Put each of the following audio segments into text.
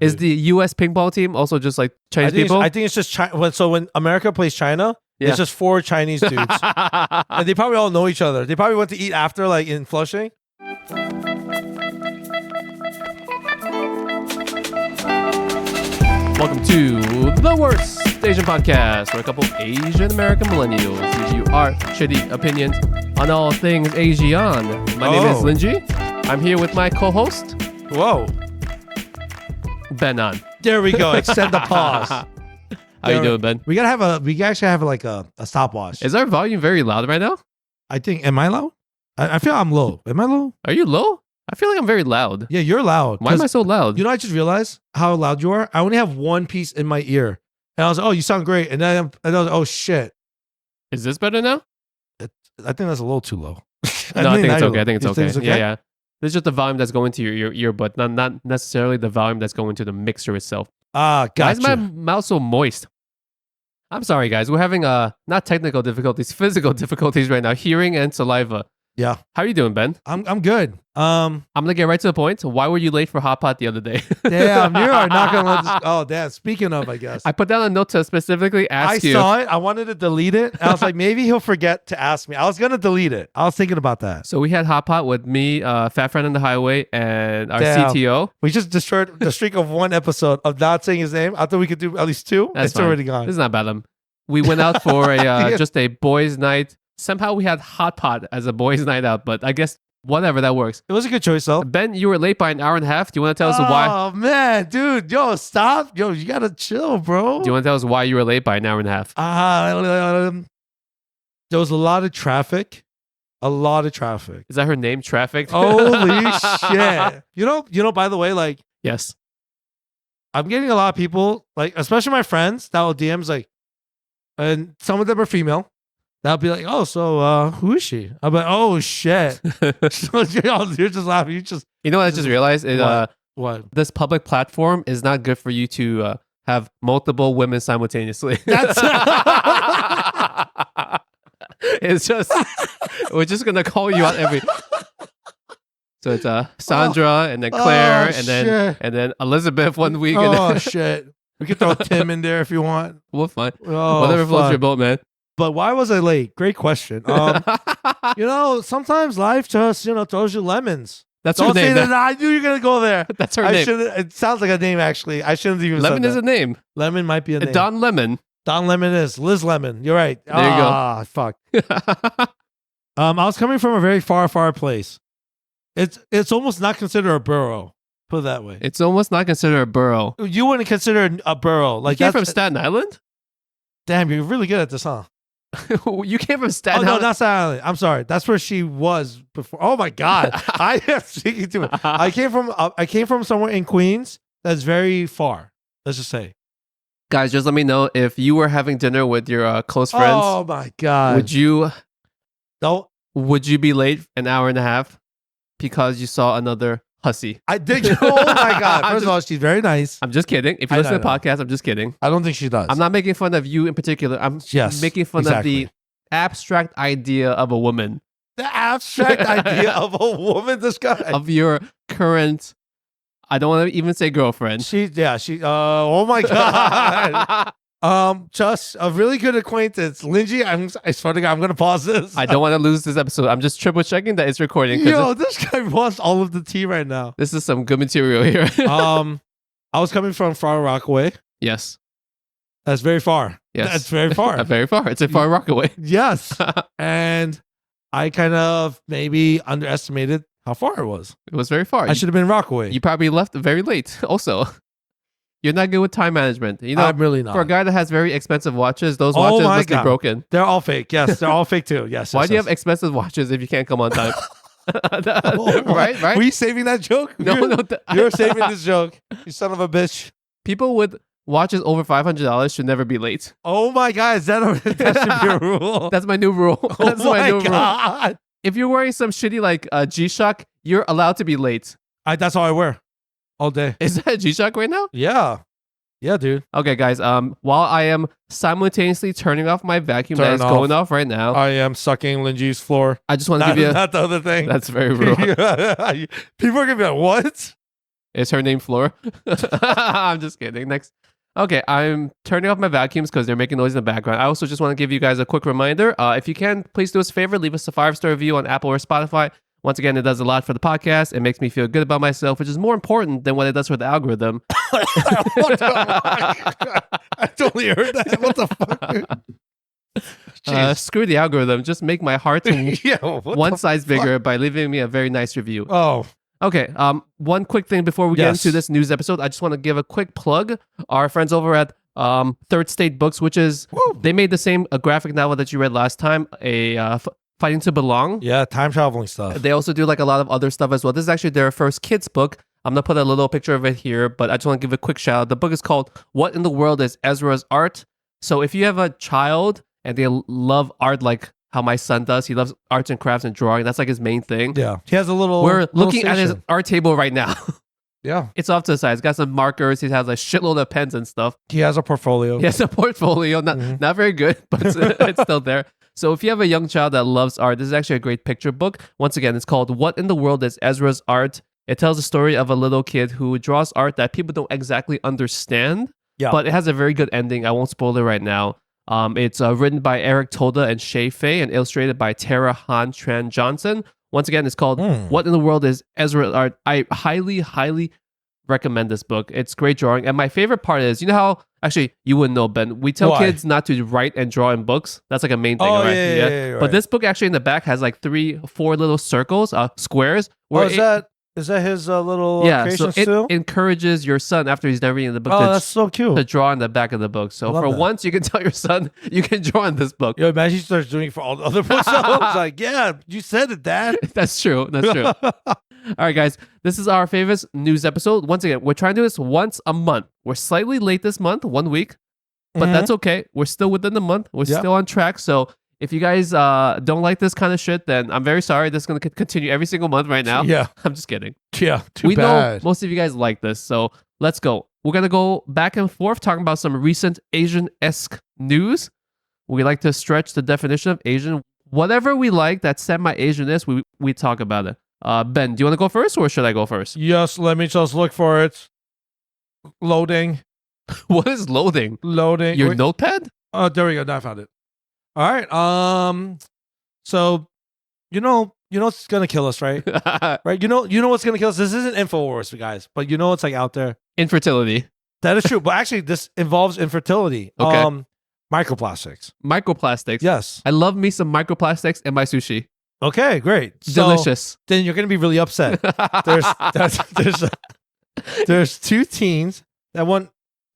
Is the U.S. ping pong team also just like Chinese people? I think it's just China. So when America plays China, it's just 4 Chinese dudes. And they probably all know each other. They probably went to eat after, like in Flushing. Welcome to The Worst Asian Podcast, where a couple Asian American millennials give you our shitty opinions on all things Asian. My name is Lingjie. I'm here with my co-host. Whoa. Ben on. There we go. Extend the pause. How you doing, Ben? We actually have like a stopwatch. Is our volume very loud right now? I think. Am I loud? I feel I'm low. Am I low? Are you low? I feel like I'm very loud. Yeah, you're loud. Why am I so loud? You know, I just realized how loud you are. I only have one piece in my ear, and I was like, "Oh, you sound great." And then I was like, "Oh shit." Is this better now? I think that's a little too low. No, I think it's okay. I think it's okay. It's okay. Yeah. This is just the volume that's going to your ear, but not necessarily the volume that's going to the mixer itself. Gotcha. Why is my mouth so moist? I'm sorry, guys. We're having not technical difficulties, physical difficulties right now. Hearing and saliva. Yeah. How are you doing, Ben? I'm good. I'm gonna get right to the point. Why were you late for hotpot the other day? Damn, you are not gonna let this. Oh, damn. Speaking of, I guess I put down a note to specifically ask you. I saw it. I wanted to delete it. I was like, maybe he'll forget to ask me. I was gonna delete it. I was thinking about that. So we had hotpot with me, Fat Friend on the Highway, and our CTO. We just destroyed the streak of one episode of not saying his name. I thought we could do at least 2. That's it's fine. already gone. This is not bad. We went out for a just a boys' night. Somehow we had hotpot as a boys' night out, but I guess whatever, that works. It was a good choice, though. Ben, you were late by an hour and a half. Do you want to tell us why? Oh, man, dude. Yo, stop. Yo, you got to chill, bro. Do you want to tell us why you were late by an hour and a half? There was a lot of traffic. A lot of traffic. Is that her name, Traffic? Holy shit. You know, by the way, like, yes. I'm getting a lot of people, like, especially my friends, that will DMs, like, and some of them are female. That'll be like, oh, so who is she? I'm like, oh shit. So you're just laughing. You know what I just realized? What? This public platform is not good for you to have multiple women simultaneously. That's it's just we're just gonna call you out every. So it's Sandra and then Claire and then Elizabeth one week. Oh and then shit. We can throw Tim in there if you want. We're fine. Oh, whatever floats your boat, man. But why was I late? Great question. Sometimes life just, throws you lemons. That's her name. I knew you were going to go there. That's her name. It sounds like a name, actually. I shouldn't even Lemon is a name. Lemon might be a name. Don Lemon. Don Lemon is. Liz Lemon. You're right. There you go. Ah, fuck. I was coming from a very far, far place. It's almost not considered a borough. Put it that way. It's almost not considered a borough. You wouldn't consider a borough. Like, you came from Staten Island? Damn, you're really good at this, huh? You came from Staten Island? No, not Staten Island. I'm sorry. That's where she was before. Oh my God. I am speaking to it. I came from somewhere in Queens that's very far. Let's just say. Guys, just let me know if you were having dinner with your close friends. Oh my God. Would you be late an hour and a half because you saw another hussy? I did. Oh my God. First of all, she's very nice. I'm just kidding. If you listen to the podcast, I'm just kidding. I don't think she does. I'm not making fun of you in particular. I'm making fun of the abstract idea of a woman. The abstract idea of a woman, this guy. Of your current, I don't want to even say girlfriend. Oh my God. Just a really good acquaintance. Lingjie, I swear to God, I'm going to pause this. I don't want to lose this episode. I'm just triple checking that it's recording. Yo, this guy wants all of the tea right now. This is some good material here. I was coming from Far Rockaway. Yes. That's very far. Yes. That's very far. Very far. It's a Far Rockaway. Yes. And I kind of maybe underestimated how far it was. It was very far. I should have been Rockaway. You probably left very late also. You're not good with time management. I'm really not. For a guy that has very expensive watches, those watches must be broken. They're all fake. Yes, they're all fake too. Yes. Why do you have expensive watches if you can't come on time? Right? Were you saving that joke? No. You're saving this joke. You son of a bitch. People with watches over $500 should never be late. Oh my God. That should be a rule. That's my new rule. That's my new God. Rule. If you're wearing some shitty like G-Shock, you're allowed to be late. That's all I wear. All day. Is that a G-Shock right now? Yeah. Yeah, dude. Okay, guys. While I am simultaneously turning off my vacuum that is going off right now, I am sucking Lingjie's floor. I just want to give you not the other thing. That's very rude. People are gonna be like, "What?" Is her name Floor? I'm just kidding. Next. Okay, I'm turning off my vacuums because they're making noise in the background. I also just want to give you guys a quick reminder. If you can, please do us a favor, leave us a 5-star review on Apple or Spotify. Once again, it does a lot for the podcast. It makes me feel good about myself, which is more important than what it does for the algorithm. I totally heard that. What the fuck? Screw the algorithm. Just make my heart one size bigger by leaving me a very nice review. Oh. Okay. One quick thing before we get into this news episode, I just want to give a quick plug. Our friends over at Third State Books, which is they made the same graphic novel that you read last time, Fighting to Belong. Yeah, time traveling stuff. They also do like a lot of other stuff as well. This is actually their first kids book. I'm gonna put a little picture of it here, but I just want to give a quick shout out. The book is called "What in the World is Ezra's Art?" So if you have a child and they love art like how my son does, he loves arts and crafts and drawing. That's like his main thing. Yeah. He has a little. We're looking at his art table right now. Yeah. It's off to the side. It's got some markers. He has a shitload of pens and stuff. He has a portfolio. He has a portfolio. Not very good, but it's still there. So if you have a young child that loves art, this is actually a great picture book. Once again, it's called "What in the World is Ezra's Art?" It tells the story of a little kid who draws art that people don't exactly understand, but it has a very good ending. I won't spoil it right now. It's written by Eric Toda and Shay Fei and illustrated by Tara Han Tran Johnson. Once again, it's called "What in the World is Ezra's Art?" I highly, highly recommend this book. It's great drawing. And my favorite part is, you know how, actually, you wouldn't know, Ben, we tell kids not to write and draw in books. That's like a main thing, right? Yeah, right. But this book actually in the back has like 3-4 little circles, squares. Where is that his little creations so it too? encourages your son after he's never reading the book that's so cute. to draw in the back of the book. So for once, you can tell your son you can draw in this book. Yo, imagine he starts doing it for all the other books. It's like, yeah, you said it, Dad. That's true. All right, guys, this is our favorite news episode. Once again, we're trying to do this once a month. We're slightly late this month, 1 week, but that's okay. We're still within the month. We're still on track. So if you guys don't like this kind of shit, then I'm very sorry. This is going to continue every single month right now. Yeah. I'm just kidding. Yeah, we know most of you guys like this, so let's go. We're going to go back and forth talking about some recent Asian-esque news. We like to stretch the definition of Asian. Whatever we like that's semi-Asian-esque, we talk about it. Ben, do you want to go first or should I go first? Yes, let me just look for it. Loading. What is loading? Loading. Your notepad? Oh, there we go. Now I found it. All right. So you know what's gonna kill us, right? Right. You know what's gonna kill us. This isn't InfoWars, guys, but you know what's like out there. Infertility. That is true, but actually, this involves infertility. Okay. Microplastics. Microplastics. Yes. I love me some microplastics in my sushi. Okay, great. Delicious. Then you're gonna be really upset. There's 2 teens that won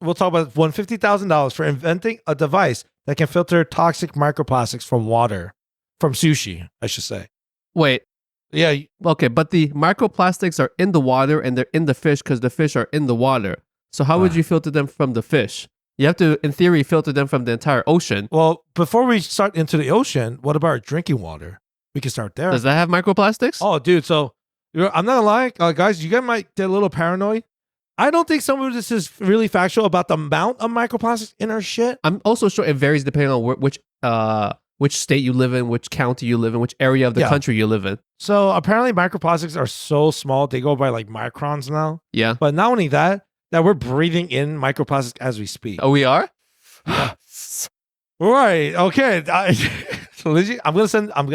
$50,000 for inventing a device that can filter toxic microplastics from water, from sushi, I should say. Wait. Yeah. Okay, but the microplastics are in the water and they're in the fish because the fish are in the water. So how would you filter them from the fish? You have to, in theory, filter them from the entire ocean. Well, before we start into the ocean, what about our drinking water? We can start there. Does that have microplastics? Oh, dude. So I'm not gonna lie, guys. You guys might get a little paranoid. I don't think some of this is really factual about the amount of microplastics in our shit. I'm also sure it varies depending on which state you live in, which county you live in, which area of the country you live in. So apparently microplastics are so small, they go by like microns now. Yeah. But not only that we're breathing in microplastics as we speak. Oh, we are? Yeah. Right. Okay. Lingjie, I'm gonna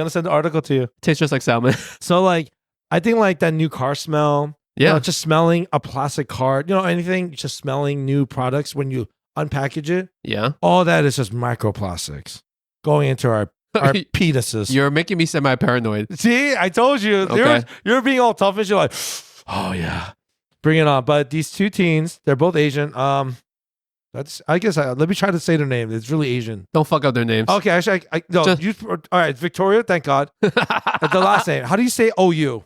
send the article to you. Tastes just like salmon. So like, I think like that new car smell. Yeah. Just smelling a plastic card. Anything. Just smelling new products when you unpackage it. Yeah. All that is just microplastics going into our penises. You're making me semi-paranoid. See, I told you. Okay. You're being all tough and you're like, oh yeah, bring it on. But these 2 teens, they're both Asian. I guess let me try to say their name. It's really Asian. Don't fuck up their names. Okay, actually, no. All right, Victoria. Thank God. The last name. How do you say OU?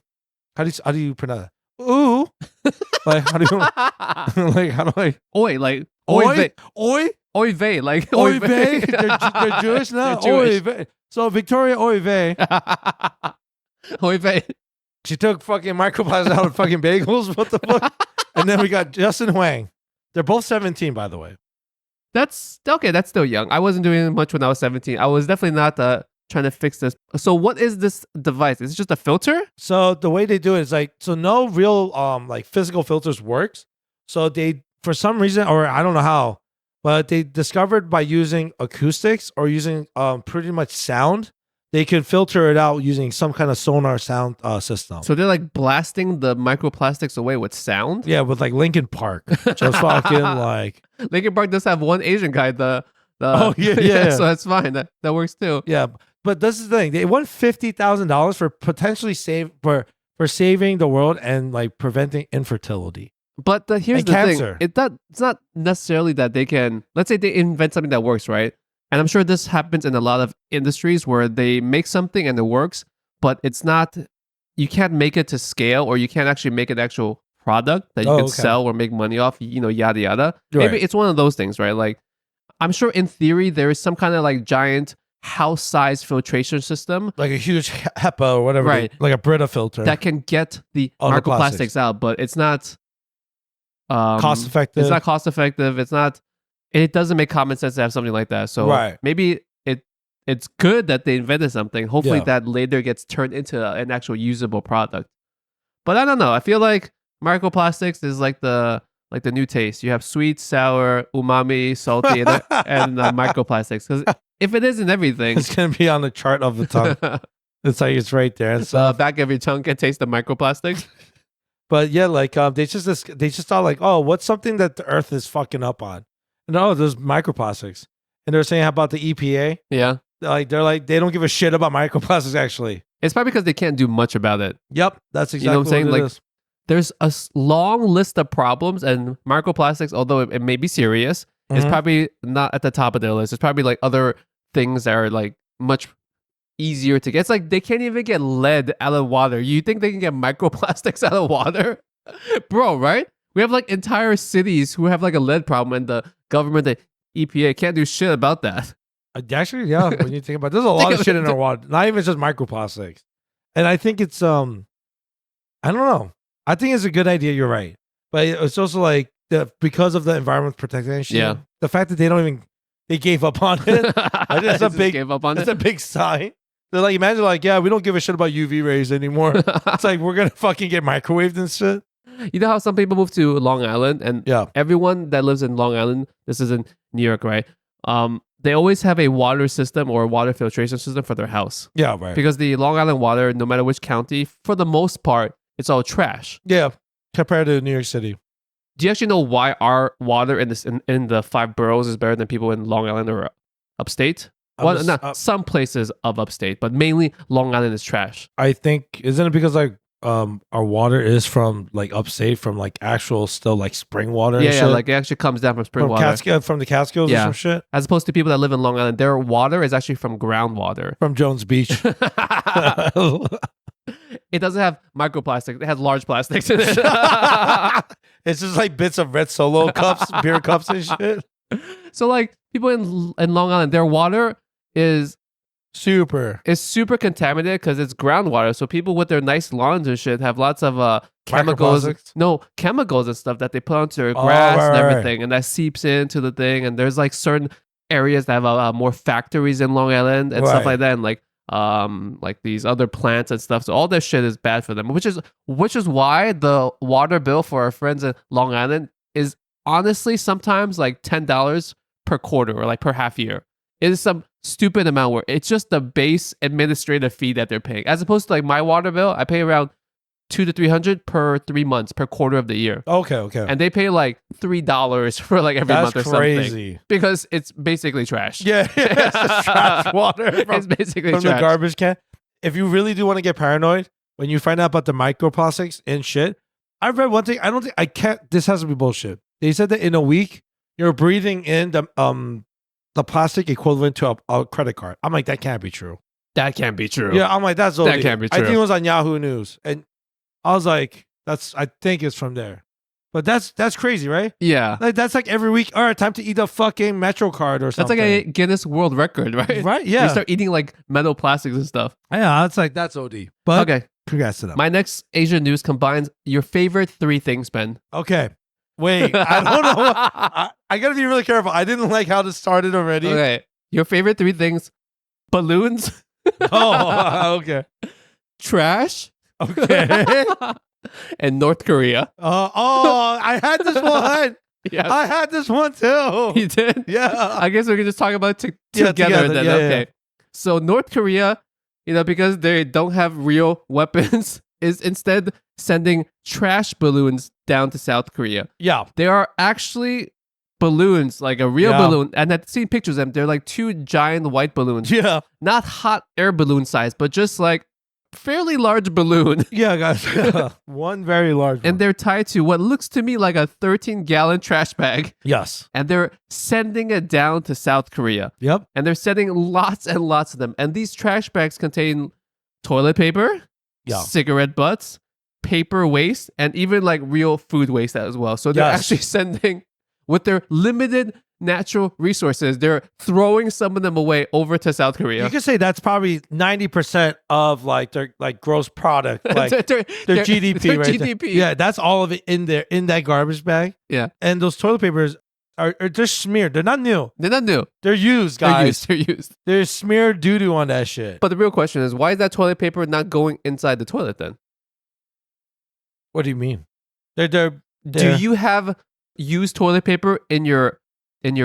How do you pronounce it? Ooh. Like how do you like how do I oi like oi oy vey like oy vey? They're Jewish now. They're Jewish. Oy vey. So Victoria oy vey. Oy vey. She took fucking microplastics out of fucking bagels. What the fuck? And then we got Justin Huang. They're both 17, by the way. That's okay. That's still young. I wasn't doing much when I was 17. I was definitely not trying to fix this. So what is this device? Is it just a filter? So the way they do it is like, so no real like physical filters works. So they, for some reason, or I don't know how, but they discovered by using acoustics or using pretty much sound, they could filter it out using some kind of sonar sound system. So they're like blasting the microplastics away with sound? Yeah, with like Linkin Park. Just fucking like. Linkin Park does have one Asian guy. Oh, yeah. So that's fine. That works too. Yeah. But this is the thing. They won $50,000 for potentially for saving the world and like preventing infertility. But here's And the cancer. thing. It's not necessarily that they can, let's say they invent something that works, right? And I'm sure this happens in a lot of industries where they make something and it works, but it's not, you can't make it to scale, or you can't actually make an actual product that you can sell or make money off, yada, yada. Right. Maybe it's one of those things, right? Like, I'm sure in theory, there is some kind of like giant house-sized filtration system. Like a huge HEPA or whatever. Right. Like a Brita filter. That can get the All the microplastics out, but it's not cost effective. It's not cost effective. It doesn't make common sense to have something like that. So maybe it's good that they invented something. Hopefully that later gets turned into an actual usable product. But I don't know. I feel like microplastics is like the new taste. You have sweet, sour, umami, salty, and microplastics. Because if it isn't everything, it's gonna be on the chart of the tongue. It's like it's right there. And the back of your tongue can taste the microplastics. But yeah, like they just thought like, oh, what's something that the Earth is fucking up on? And there's microplastics. And they're saying how about the EPA? Yeah. They're like they don't give a shit about microplastics actually. It's probably because they can't do much about it. Yep, that's exactly what I'm saying. What it is. There's a long list of problems, and microplastics, although it may be serious, is probably not at the top of their list. It's probably like other things that are like much easier to get. It's like they can't even get lead out of water. You think they can get microplastics out of water? Bro, right? We have like entire cities who have like a lead problem, and the government, the EPA, can't do shit about that. Actually, yeah, when you think about it, there's a lot of shit in our water. Not even just microplastics. And I think it's I don't know. I think it's a good idea, you're right. But it's also like because of the environment protection shit, the fact that they gave up on it. That's a big sign. They're like, imagine like, yeah, we don't give a shit about UV rays anymore. It's like we're gonna fucking get microwaved and shit. You know how some people move to Long Island, and everyone that lives in Long Island, this is in New York, right? They always have a water system or a water filtration system for their house. Yeah, right. Because the Long Island water, no matter which county, for the most part, it's all trash. Yeah, compared to New York City. Do you actually know why our water in the 5 boroughs is better than people in Long Island or upstate? Some places of upstate, but mainly Long Island is trash. I think, isn't it because like our water is from like upstate, from like actual still like spring water? Yeah, yeah, like it actually comes down from spring water. From the Catskills or some shit? As opposed to people that live in Long Island, their water is actually from groundwater. From Jones Beach. It doesn't have microplastics. It has large plastics in it. It's just like bits of red Solo cups, beer cups and shit. So like people in Long Island, their water is super contaminated because it's groundwater. So people with their nice lawns and shit have lots of chemicals and stuff that they put onto their grass and everything, and that seeps into the thing. And there's like certain areas that have more factories in Long Island and stuff like that, and like these other plants and stuff. So all this shit is bad for them, which is why the water bill for our friends in Long Island is honestly sometimes like $10 per quarter or like per half year. It is some stupid amount where it's just the base administrative fee that they're paying, as opposed to like my water bill. I pay around $200 to $300 per 3 months per quarter of the year. Okay. And they pay like $3 for like every month or something, because it's basically trash. Yeah, it's just trash water. It's basically from trash. The garbage can. If you really do want to get paranoid when you find out about the microplastics and shit, I've read one thing. I can't. This has to be bullshit. They said that in a week you're breathing in the plastic equivalent to a credit card. I'm like, that can't be true. That can't be true. Yeah, I'm like, that can't be true. I think it was on Yahoo News, and I was like, I think it's from there. But that's crazy, right? Yeah. Like that's like every week, all right, time to eat a fucking Metro card or something. That's like a Guinness World Record, right? Right, yeah. You start eating like metal plastics and stuff. Yeah, that's OD. But okay. Congrats to them. My next Asian news combines your favorite 3 things, Ben. Okay. Wait, I don't know. I gotta be really careful. I didn't like how this started already. Okay. Your favorite 3 things: balloons, Oh, okay. Trash, Okay. and North Korea. I had this one. Yeah, I had this one too. you did. Yeah. I guess we can just talk about it Yeah, together then. yeah, Okay. yeah. So North Korea, because they don't have real weapons, is instead sending trash balloons down to South Korea. Yeah. They are actually balloons, like a real Yeah. balloon. And I've seen pictures of them. They're like 2 giant white balloons. Yeah. Not hot air balloon size, but just like fairly large balloon. Yeah, guys. One very large one. And they're tied to what looks to me like a 13-gallon trash bag. Yes. And they're sending it down to South Korea. Yep. And they're sending lots and lots of them. And these trash bags contain toilet paper, Yeah. cigarette butts, paper waste, and even like real food waste as well. So they're Yes. actually sending, with their limited natural resources, they're throwing some of them away over to South Korea. You could say that's probably 90% of like their like gross product, like their GDP, their right? GDP. There. Yeah, that's all of it in there in that garbage bag. Yeah. And those toilet papers are just smeared. They're not new. They're not new. They're used, They're guys. used. They're used. There's smeared doo-doo on that shit. But the real question is, why is that toilet paper not going inside the toilet then? What do you mean? They're Do you have used toilet paper in your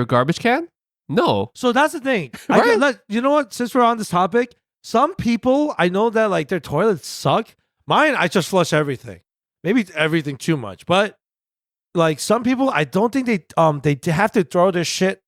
garbage can? No. So that's the thing. Right? You know what? Since we're on this topic, some people I know that like their toilets suck. Mine, I just flush everything. Maybe everything too much, but like some people, I don't think they have to throw their shit.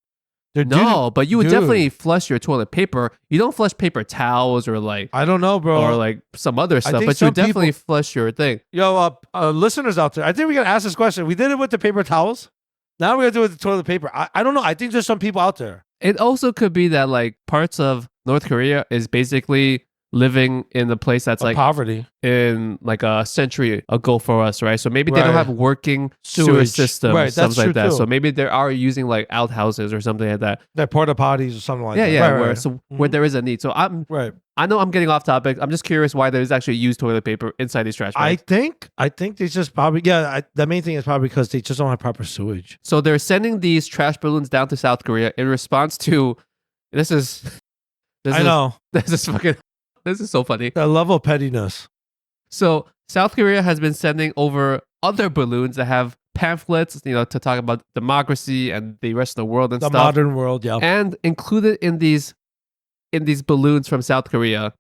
No, but you would Dude. definitely flush your toilet paper. You don't flush paper towels or like I don't know, bro. or like some other stuff, think but you some definitely flush your thing. Yo, listeners out there, I think we gotta ask this question. We did it with the paper towels. Now we're gonna do it with the toilet paper. I don't know. I think there's some people out there. It also could be that like parts of North Korea is basically living in a place that's like Poverty. in like a century ago for us, right? So maybe they don't Right. have working sewer Sewage. systems, Right, something that's like true that. too. So maybe they are using like outhouses or something like that. They're porta potties or something like Yeah, that. yeah. Right, where right. so where Mhm. there is a need. So Right. I know I'm getting off topic. I'm just curious why there's actually used toilet paper inside these trash I bags. think they just probably the main thing is probably because they just don't have proper sewage. So they're sending these trash balloons down to South Korea in response to this is know. this is so funny. The level of pettiness. So South Korea has been sending over other balloons that have pamphlets, to talk about democracy and the rest of the world and The stuff. modern world, yeah. And included in these balloons from South Korea,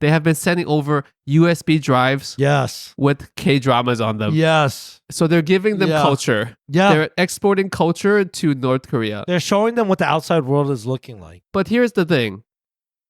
they have been sending over USB drives Yes. with K-dramas on them. Yes. So they're giving them Yeah. culture. Yeah. They're exporting culture to North Korea. They're showing them what the outside world is looking like. But here's the thing.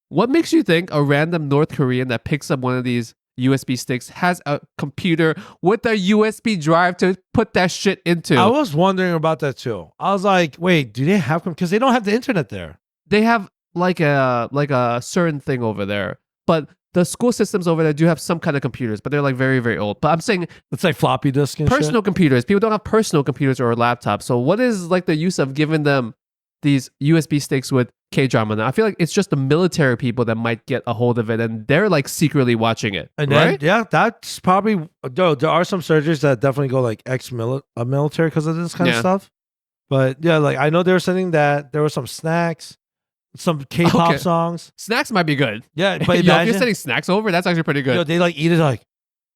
What makes you think a random North Korean that picks up one of these USB sticks has a computer with a USB drive to put that shit into? I was wondering about that too. I was like, wait, do they have because they don't have the internet there? They have like a certain thing over there. But the school systems over there do have some kind of computers, but they're like very, very old. But I'm saying It's like floppy disk and personal shit. computers. People don't have personal computers or laptops. So what is like the use of giving them these USB sticks with K-drama now? I feel like it's just the military people that might get a hold of it and they're like secretly watching it. And then, right? yeah, that's probably though there are some surgeries that definitely go like military because of this kind of Yeah. stuff. But yeah, like I know they were sending that. There were some snacks, some K-pop Okay. songs. Snacks might be good. Yeah, but Yo, if imagine, you're sending snacks over, that's actually pretty good. they like eat it like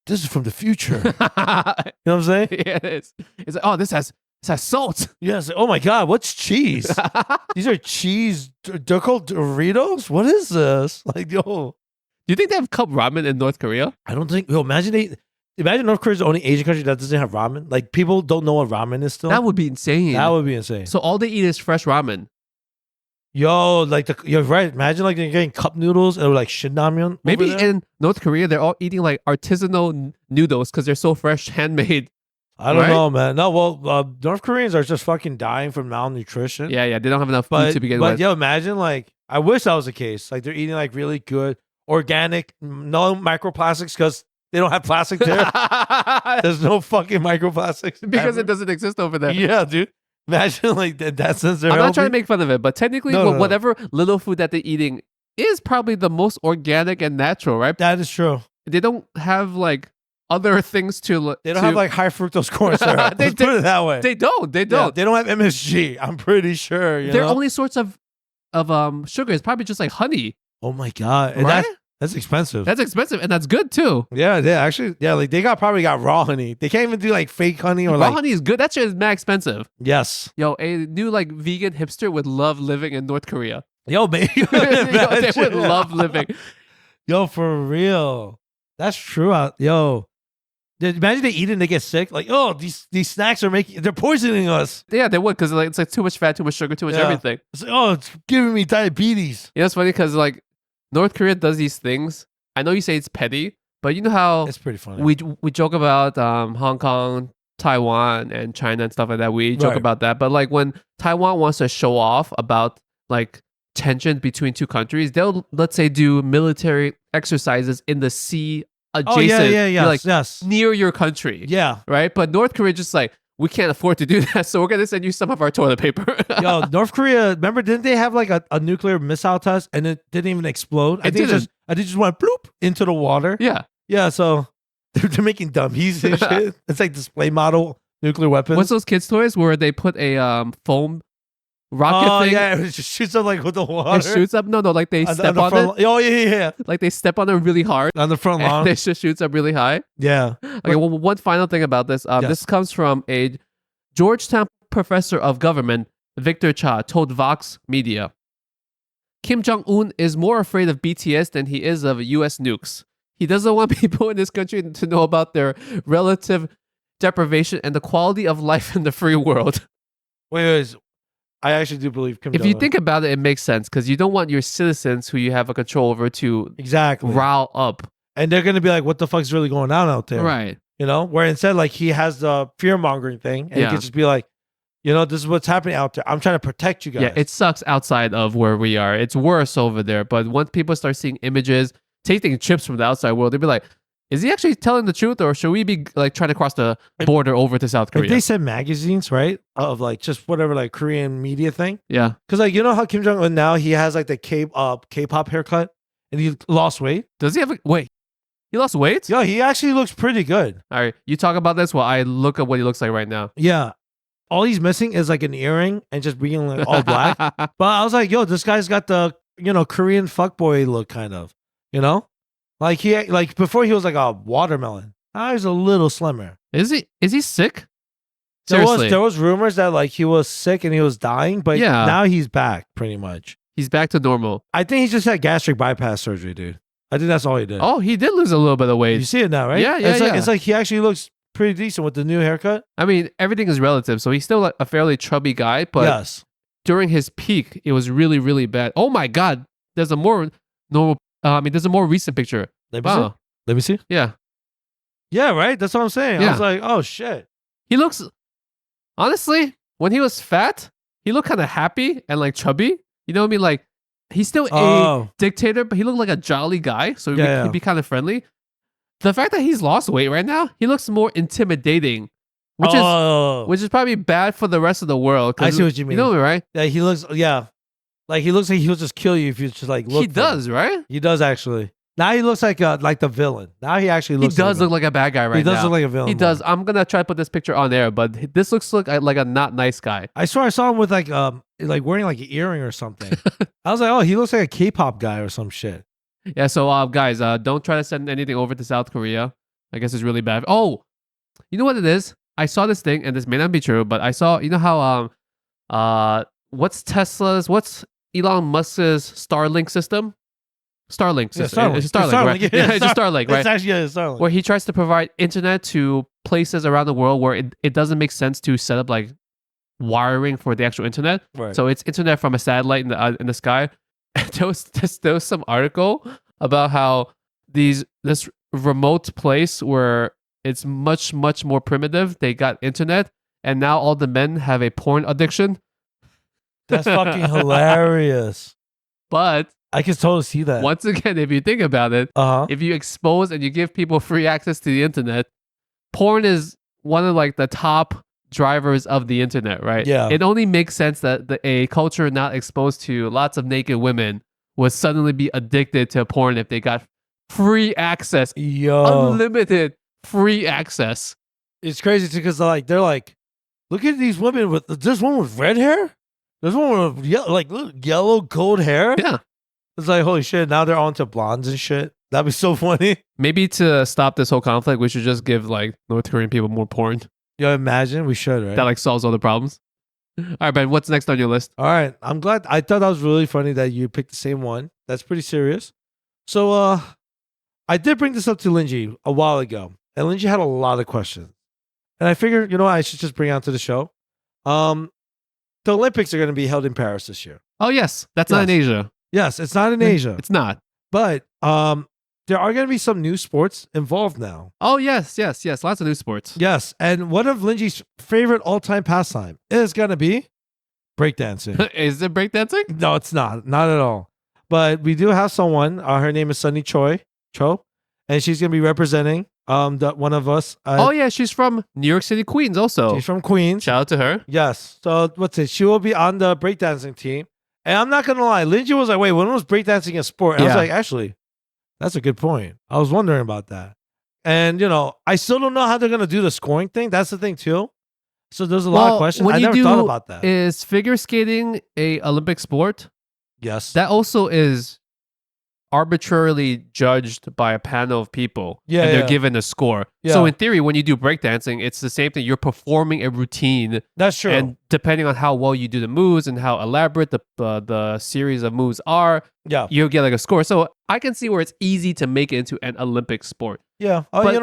this is from the future. You know what I'm saying? Yeah, it is. It's like, oh, this has salt. Yes. Oh my God, what's cheese? These are cheese. They're called Doritos. What is this? Like, yo, Do you think they have cup ramen in North Korea? I don't think. Yo, imagine North Korea's the only Asian country that doesn't have ramen. Like people don't know what ramen is still. That would be insane. That would be insane. So all they eat is fresh ramen. Yo, like you're right. Imagine like you're getting cup noodles or like shinramyeon. Maybe over there. in North Korea, they're all eating like artisanal noodles because they're so fresh, handmade. I don't right? know, man. No, well, North Koreans are just fucking dying from malnutrition. Yeah, they don't have enough food but to begin but with. yo, imagine like I wish that was the case. Like they're eating like really good organic, no microplastics because they don't have plastic there. There's no fucking microplastics because ever. it doesn't exist over there. Yeah, dude. Imagine like that sense they're I'm not trying to healthy. make fun of it, but technically, No, no, no. whatever little food that they're eating is probably the most organic and natural, right? That is true. They don't have like other things to. They don't have like high fructose corn syrup. Let's put it that way. They don't. They Yeah, don't. they don't have MSG. I'm pretty sure. There are know? only sorts of sugar. It's probably just like honey. Oh my god! And Right? that's expensive. That's expensive, and that's good too. Yeah, actually, like they probably got raw honey. They can't even do like fake honey or Raw like honey is good. That shit is mad expensive. yes. Yo, a new like vegan hipster would love living in North Korea. Yo, man, Yo, they would love living. Yo, for real. That's true. Yo, imagine they eat it and they get sick. Like, oh, these snacks they're poisoning us. Yeah, they would because like, it's like too much fat, too much sugar, too much everything. It's like, oh, it's giving me diabetes. You know, it's funny because like North Korea does these things. I know you say it's petty, but you know how It's pretty funny. we joke about Hong Kong, Taiwan, and China and stuff like that. We joke Right. about that, but like when Taiwan wants to show off about like tension between two countries, they'll let's say do military exercises in the sea adjacent, Oh yeah, like yes. near your country, Yeah. right? But North Korea just like we can't afford to do that, so we're gonna send you some of our toilet paper. Yo, North Korea, remember, didn't they have like a nuclear missile test and it didn't even explode? I think it just went bloop into the water. Yeah. Yeah, so they're making dummies and shit. It's like display model nuclear weapons. What's those kids' toys where they put a foam rocket thing? Yeah, it just shoots up like with the water. It shoots up. No, like they step on it. Oh, yeah. Like they step on it really hard. On the front lawn. And it just shoots up really high. Yeah. Okay, well, one final thing about this. Yes. This comes from a Georgetown professor of government, Victor Cha, told Vox Media. Kim Jong-un is more afraid of BTS than he is of US nukes. He doesn't want people in this country to know about their relative deprivation and the quality of life in the free world. Wait. I actually do believe Kim If you Jong-un. think about it, it makes sense because you don't want your citizens who you have a control over to Exactly. rile up. And they're going to be like, what the fuck's really going on out there? Right. You know, where instead, like, he has the fear mongering thing and he can just be like, you know, this is what's happening out there. I'm trying to protect you guys. Yeah, it sucks outside of where we are. It's worse over there. But once people start seeing images, tasting chips from the outside world, they'll be like, is he actually telling the truth or should we be like trying to cross the border over to South Korea? If they said magazines, right? Of like just whatever, like Korean media thing. Yeah. Because like, you know how Kim Jong-un now, he has like the K-pop haircut and he lost weight? Does he have wait, he lost weight? Yeah, he actually looks pretty good. All right, you talk about this while I look at what he looks like right now. Yeah. All he's missing is like an earring and just being like all black. But I was like, yo, this guy's got the, you know, Korean fuckboy look kind of, you know? Like before he was like a watermelon. Now he's a little slimmer. Is he sick? There Seriously. was rumors that like he was sick and he was dying, but Yeah. now he's back pretty much. He's back to normal. I think he just had gastric bypass surgery, dude. I think that's all he did. Oh, he did lose a little bit of weight. You see it now, right? Yeah, It's like he actually looks pretty decent with the new haircut. I mean, everything is relative. So he's still like a fairly chubby guy, but yes. during his peak, it was really, really bad. Oh my God. There's a more normal, there's a more recent picture. Let me see. Let me see. Yeah. Yeah, right? That's what I'm saying. I Yeah. was like, oh shit. He looks, honestly, when he was fat, he looked kind of happy and like chubby. You know what I mean? Like, he's still a dictator, but he looked like a jolly guy. So he'd be kind of friendly. The fact that he's lost weight right now, he looks more intimidating, which is probably bad for the rest of the world. I see what you mean. You know me, right? Yeah, he looks like he'll just kill you if you just like look. He does, right? He does actually. Now he looks like the villain. Now he actually looks. He does look like a bad guy right now. He does look like a villain. He does. I'm gonna try to put this picture on there, but this looks like a not nice guy. I swear I saw him with like wearing like an earring or something. I was like, oh, he looks like a K-pop guy or some shit. Yeah. So guys, don't try to send anything over to South Korea. I guess it's really bad. Oh, you know what it is? I saw this thing, and this may not be true, but I saw. You know how what's Elon Musk's Starlink system? Starlink system. It's Starlink, right? Yeah, it's just Starlink, right? It's actually Starlink. Where he tries to provide internet to places around the world where it doesn't make sense to set up like wiring for the actual internet. Right. So it's internet from a satellite in the sky. There was some article about how this remote place where it's much more primitive, they got internet, and now all the men have a porn addiction. That's fucking hilarious. But I can totally see that. once again, if you think about it, if you expose and you give people free access to the internet, porn is one of like the top drivers of the internet, right? Yeah. It only makes sense that a culture not exposed to lots of naked women would suddenly be addicted to porn if they got free access, unlimited free access. It's crazy because they're like, look at these women with this one with red hair, this one with yellow gold hair. Yeah. It's like, holy shit, now they're on to blondes and shit. That'd be so funny. Maybe to stop this whole conflict, we should just give like North Korean people more porn. Yo, imagine we should, right? That like solves all the problems. All right, Ben, what's next on your list? All right. I'm glad. I thought that was really funny that you picked the same one. That's pretty serious. So I did bring this up to Lingjie a while ago. And Lingjie had a lot of questions. And I figured, you know what, I should just bring it out to the show. The Olympics are going to be held in Paris this year. Oh, yes. That's not in Asia. Yes, it's not in Asia. It's not. But there are going to be some new sports involved now. Oh, yes. Lots of new sports. Yes. And one of Lingjie's favorite all-time pastime is going to be breakdancing. Is it breakdancing? No, it's not. Not at all. But we do have someone. Her name is Sunny Cho. And she's going to be representing one of us. Oh, yeah. She's from New York City, Queens also. She's from Queens. Shout out to her. Yes. So what's it? She will be on the breakdancing team. And I'm not going to lie. Lingjie was like, wait, when was breakdancing a sport? And I was like, actually, that's a good point. I was wondering about that. And, you know, I still don't know how they're going to do the scoring thing. That's the thing, too. So there's a lot of questions. I never thought about that. Is figure skating a Olympic sport? Yes. That also is arbitrarily judged by a panel of people. Yeah, and they're given a score. Yeah. So in theory, when you do breakdancing, it's the same thing. You're performing a routine. That's true. And depending on how well you do the moves and how elaborate the series of moves are, you'll get like a score. So I can see where it's easy to make it into an Olympic sport. Yeah. Oh, but,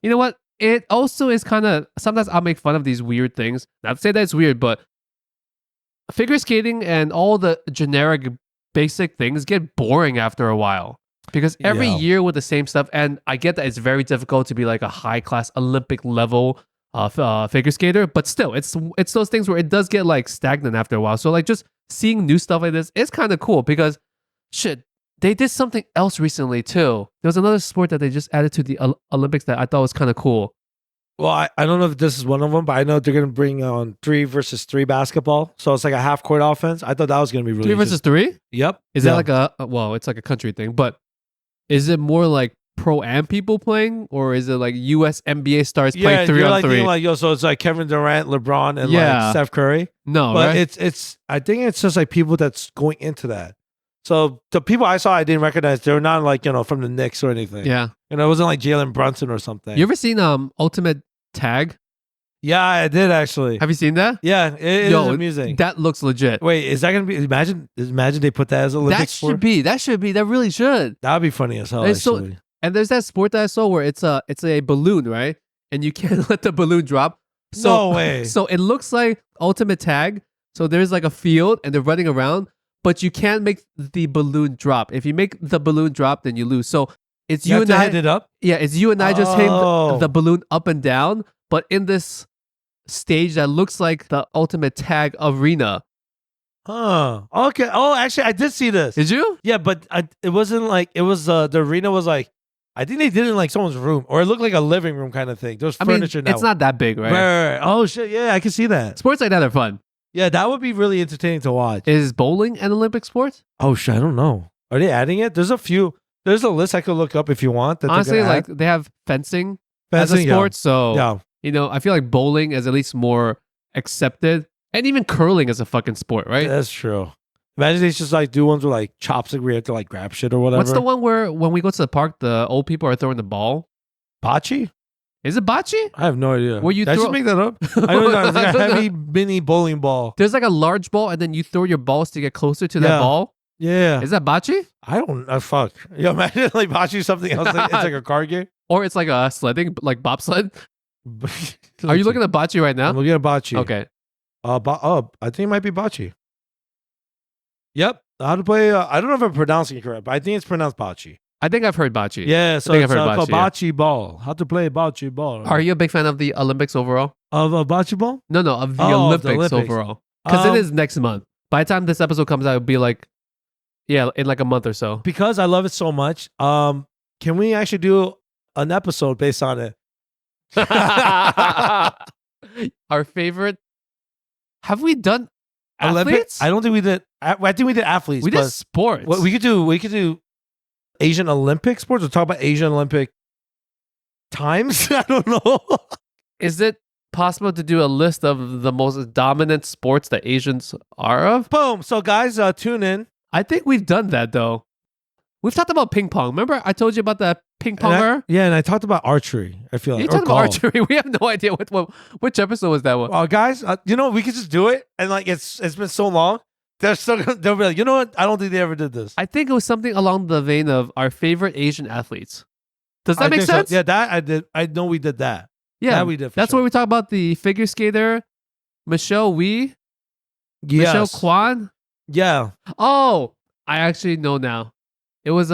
You know what? It also is kind of, sometimes I'll make fun of these weird things. Not to say that it's weird, but figure skating and all the generic basic things get boring after a while because every year with the same stuff, and I get that it's very difficult to be like a high class Olympic level figure skater, but still it's those things where it does get like stagnant after a while. So like just seeing new stuff like this is kind of cool because shit, they did something else recently too. There was another sport that they just added to the Olympics that I thought was kind of cool. Well, I don't know if this is one of them, but I know they're going to bring on 3-versus-3 basketball. So it's like a half court offense. I thought that was going to be really 3-versus-3? Yep. Is that like it's like a country thing, but is it more like pro am people playing or is it like US NBA stars playing 3-on-3? Like, so it's like Kevin Durant, LeBron, and like Steph Curry. No, but right? it's I think it's just like people that's going into that. So the people I saw, I didn't recognize. They were not like, you know, from the Knicks or anything. Yeah. You know, it wasn't like Jalen Brunson or something. You ever seen Ultimate Tag? Yeah, I did actually. Have you seen that? Yeah, it is amusing. That looks legit. Wait, is that gonna be? Imagine they put that as a Olympic sport. That really should. That would be funny as hell. Actually. And there's that sport that I saw where it's a balloon, right? And you can't let the balloon drop. So, no way. So it looks like Ultimate Tag. So there's like a field and they're running around, but you can't make the balloon drop. If you make the balloon drop, then you lose. So it's you and I. Hit it up? Yeah, it's you and I just hitting the balloon up and down, but in this stage that looks like the Ultimate Tag arena. Huh. Okay. Oh, actually, I did see this. Did you? Yeah, but it wasn't like it was. The arena was like, I think they did it in like someone's room, or it looked like a living room kind of thing. There was furniture. It's not that big, right? Right. Oh shit! Yeah, I can see that. Sports like that are fun. Yeah, that would be really entertaining to watch. Is bowling an Olympic sport? Oh shit! I don't know. Are they adding it? There's a few. There's a list I could look up if you want. That honestly, like they have fencing as a sport, so you know, I feel like bowling is at least more accepted, and even curling is a fucking sport, right? That's true. Imagine they just like do ones with like chopsticks where you have to like grab shit or whatever. What's the one where when we go to the park, the old people are throwing the ball? Bocce? Is it bocce? I have no idea. Where you Did I just make that up? I don't know. It's like a heavy mini bowling ball. There's like a large ball, and then you throw your balls to get closer to that ball. Yeah. Is that bocce? I don't know. Fuck. You imagine like bocce something else. Like, it's like a card game. Or it's like a sledding, like bobsled. Are you looking at bocce right now? I'm looking at bocce. Okay. I think it might be bocce. Yep. How to play? I don't know if I'm pronouncing it correct, but I think it's pronounced bocce. I think I've heard bocce. Yeah, so it's called bocce ball. How to play bocce ball. Are you a big fan of the Olympics overall? Of bocce ball? No, of the Olympics overall. Because it is next month. By the time this episode comes out, it'll be like, in like a month or so. Because I love it so much, can we actually do an episode based on it? Our favorite. Have we done athletes? Olympics? I don't think we did. I think we did athletes. We did sports. What we could do Asian Olympic sports. We'll talk about Asian Olympic times. I don't know. Is it possible to do a list of the most dominant sports that Asians are of? Boom. So guys, tune in. I think we've done that though. We've talked about ping pong. Remember I told you about the ping ponger? And I talked about archery. I feel like. You talked about archery. We have no idea which episode was that one. Guys, you know, we could just do it. And like, it's been so long. They'll be like, you know what? I don't think they ever did this. I think it was something along the vein of our favorite Asian athletes. Does that make sense? So. Yeah, that I did. I know we did that. Yeah, that we did. That's where we talk about the figure skater, Michelle Wee, Michelle Kwan. Yeah. Oh, I actually know now. It was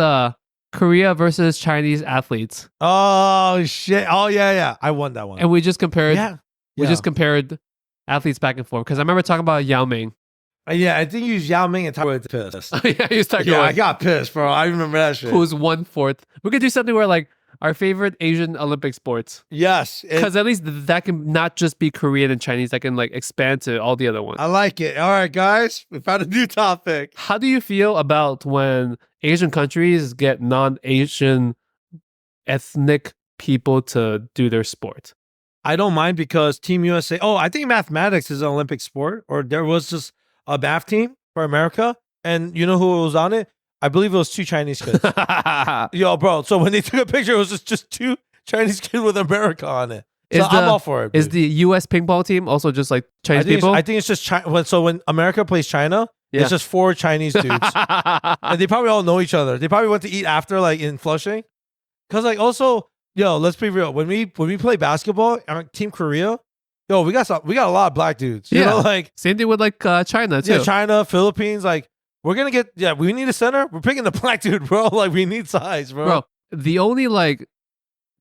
Korea versus Chinese athletes. Oh shit! Oh yeah. I won that one. And we just compared. Yeah. We just compared athletes back and forth because I remember talking about Yao Ming. Yeah, I think you used Yao Ming and Tiger Woods pissed. Yeah, he was Tiger Yeah, Woods. I got pissed, bro. I remember that shit. Who's 1/4? We could do something where like our favorite Asian Olympic sports. Yes, because at least that can not just be Korean and Chinese. That can like expand to all the other ones. I like it. All right, guys, we found a new topic. How do you feel about when Asian countries get non-Asian ethnic people to do their sport? I don't mind because Team USA. Oh, I think mathematics is an Olympic sport, or there was just a math team for America, and you know who was on it? I believe it was 2 Chinese kids. Yo, bro. So when they took a picture, it was just 2 Chinese kids with America on it. So I'm all for it. Dude. Is the U.S. ping pong team also just like Chinese people? I think it's just China. So when America plays China, it's just 4 Chinese dudes, and they probably all know each other. They probably went to eat after, like in Flushing, because like also, yo, let's be real. When we play basketball, Team Korea. Yo, we got a lot of black dudes. You know, like same thing with like China too. Yeah, China, Philippines. Like we're gonna get. Yeah, we need a center. We're picking the black dude, bro. Like we need size, bro. Bro, the only like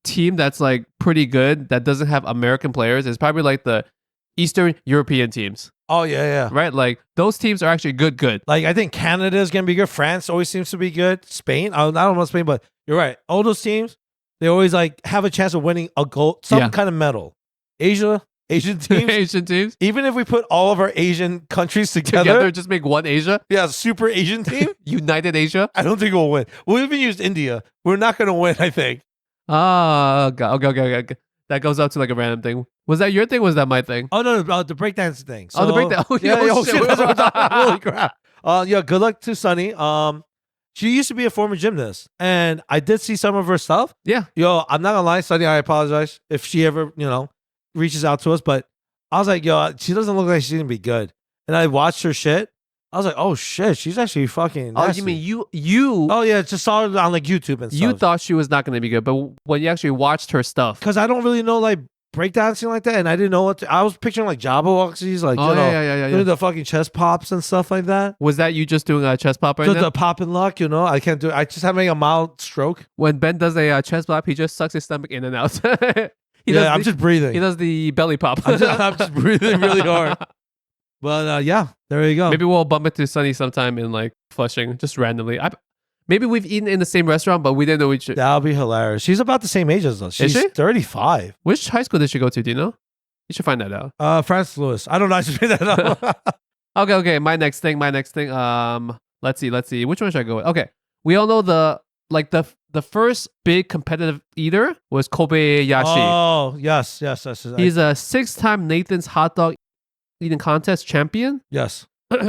team that's like pretty good that doesn't have American players is probably like the Eastern European teams. Oh yeah. Right, like those teams are actually good. Like I think Canada is gonna be good. France always seems to be good. Spain, I don't know Spain, but you're right. All those teams, they always like have a chance of winning a gold, some kind of medal. Asian teams. Asian teams. Even if we put all of our Asian countries together just make one Asia. Yeah, super Asian team. United Asia. I don't think we'll win. We'll even use India. We're not going to win, I think. Okay. That goes up to like a random thing. Was that your thing? Was that my thing? Oh, no, the breakdance thing. So, the breakdance. Oh, shit. Holy crap. Good luck to Sunny. She used to be a former gymnast, and I did see some of her stuff. Yeah. Yo, I'm not going to lie, Sunny, I apologize if she ever, reaches out to us, but I was like, yo, she doesn't look like she's gonna be good. And I watched her shit. I was like, oh shit, she's actually fucking nasty. Oh, you mean you? Oh yeah, just saw it on like YouTube and stuff. You thought she was not gonna be good, but when you actually watched her stuff, because I don't really know like breakdancing like that, and I didn't know what I was picturing like Jabberwockies, like doing the fucking chest pops and stuff like that. Was that you just doing a chest pop right now? The pop and luck, I can't do it. I just having a mild stroke. When Ben does a chest pop, he just sucks his stomach in and out. I'm just breathing. He does the belly pop. I'm just breathing really hard. But yeah, there you go. Maybe we'll bump into Sunny sometime in like Flushing, just randomly. Maybe we've eaten in the same restaurant, but we didn't know each other. That'll be hilarious. She's about the same age as us. She's 35. Which high school did she go to? Do you know? You should find that out. Francis Lewis. I don't know. I should find that out. Okay. My next thing. Let's see. Which one should I go with? Okay. We all know the first big competitive eater was Kobayashi. Oh, yes. He's a 6-time Nathan's hot dog eating contest champion. Yes. He's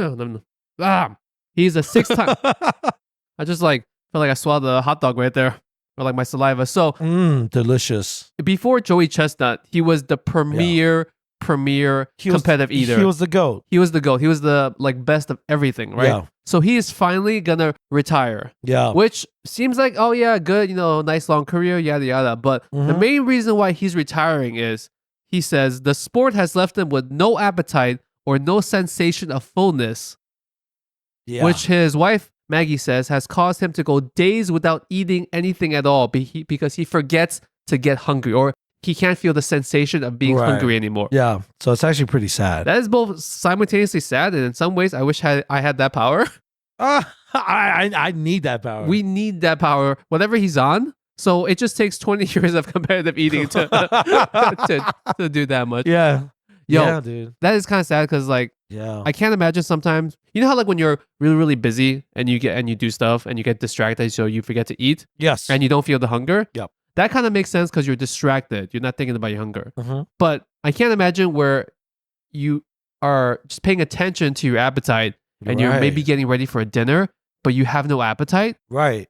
a 6-time. I just felt like I swallowed the hot dog right there, or like my saliva. So delicious. Before Joey Chestnut, he was the premier competitive eater. He was the GOAT. He was the best of everything, right? Yeah. So he is finally gonna retire. Yeah. Which seems like, oh yeah, good, nice long career, yada yada. But the main reason why he's retiring is he says the sport has left him with no appetite or no sensation of fullness. Yeah. Which his wife Maggie says has caused him to go days without eating anything at all because he forgets to get hungry, or he can't feel the sensation of being hungry anymore. Yeah. So it's actually pretty sad. That is both simultaneously sad, and in some ways, I wish I had that power. I need that power. We need that power, whatever he's on. So it just takes 20 years of competitive eating to do that much. Yeah. Yo, dude. That is kind of sad because I can't imagine sometimes, how when you're really, really busy and you do stuff and you get distracted, so you forget to eat. Yes. And you don't feel the hunger. Yep. That kind of makes sense because you're distracted. You're not thinking about your hunger. But I can't imagine where you are just paying attention to your appetite and you're maybe getting ready for a dinner, but you have no appetite. Right.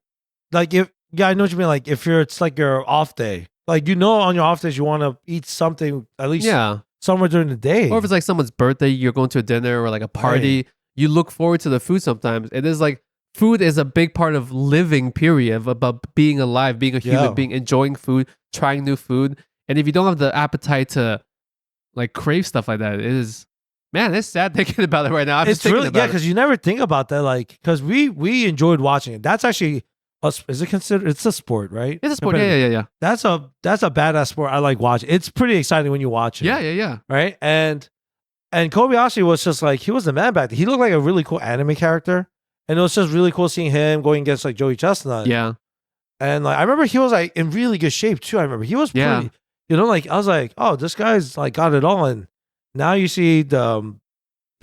like if I know what you mean. Like if it's like your off day, like on your off days you want to eat something at least somewhere during the day. Or if it's like someone's birthday, you're going to a dinner or like a party, Right. you look forward to the food sometimes. It is like food is a big part of living, period, about being alive, being a human, being enjoying food, trying new food. And if you don't have the appetite to like crave stuff like that, it is, man, it's sad thinking about it right now. I'm just thinking about it. Because you never think about that. Like, because we enjoyed watching it. That's actually, is it considered, it's a sport, right? It's a sport. Yeah. That's a badass sport. I like watching. It's pretty exciting when you watch it. Yeah. Right? And Kobayashi was just like, he was the man back then. He looked like a really cool anime character. And it was just really cool seeing him going against like Joey Chestnut. Yeah. And like, I remember he was like in really good shape too. I remember he was pretty, like, I was like, oh, this guy's like got it all. And now you see the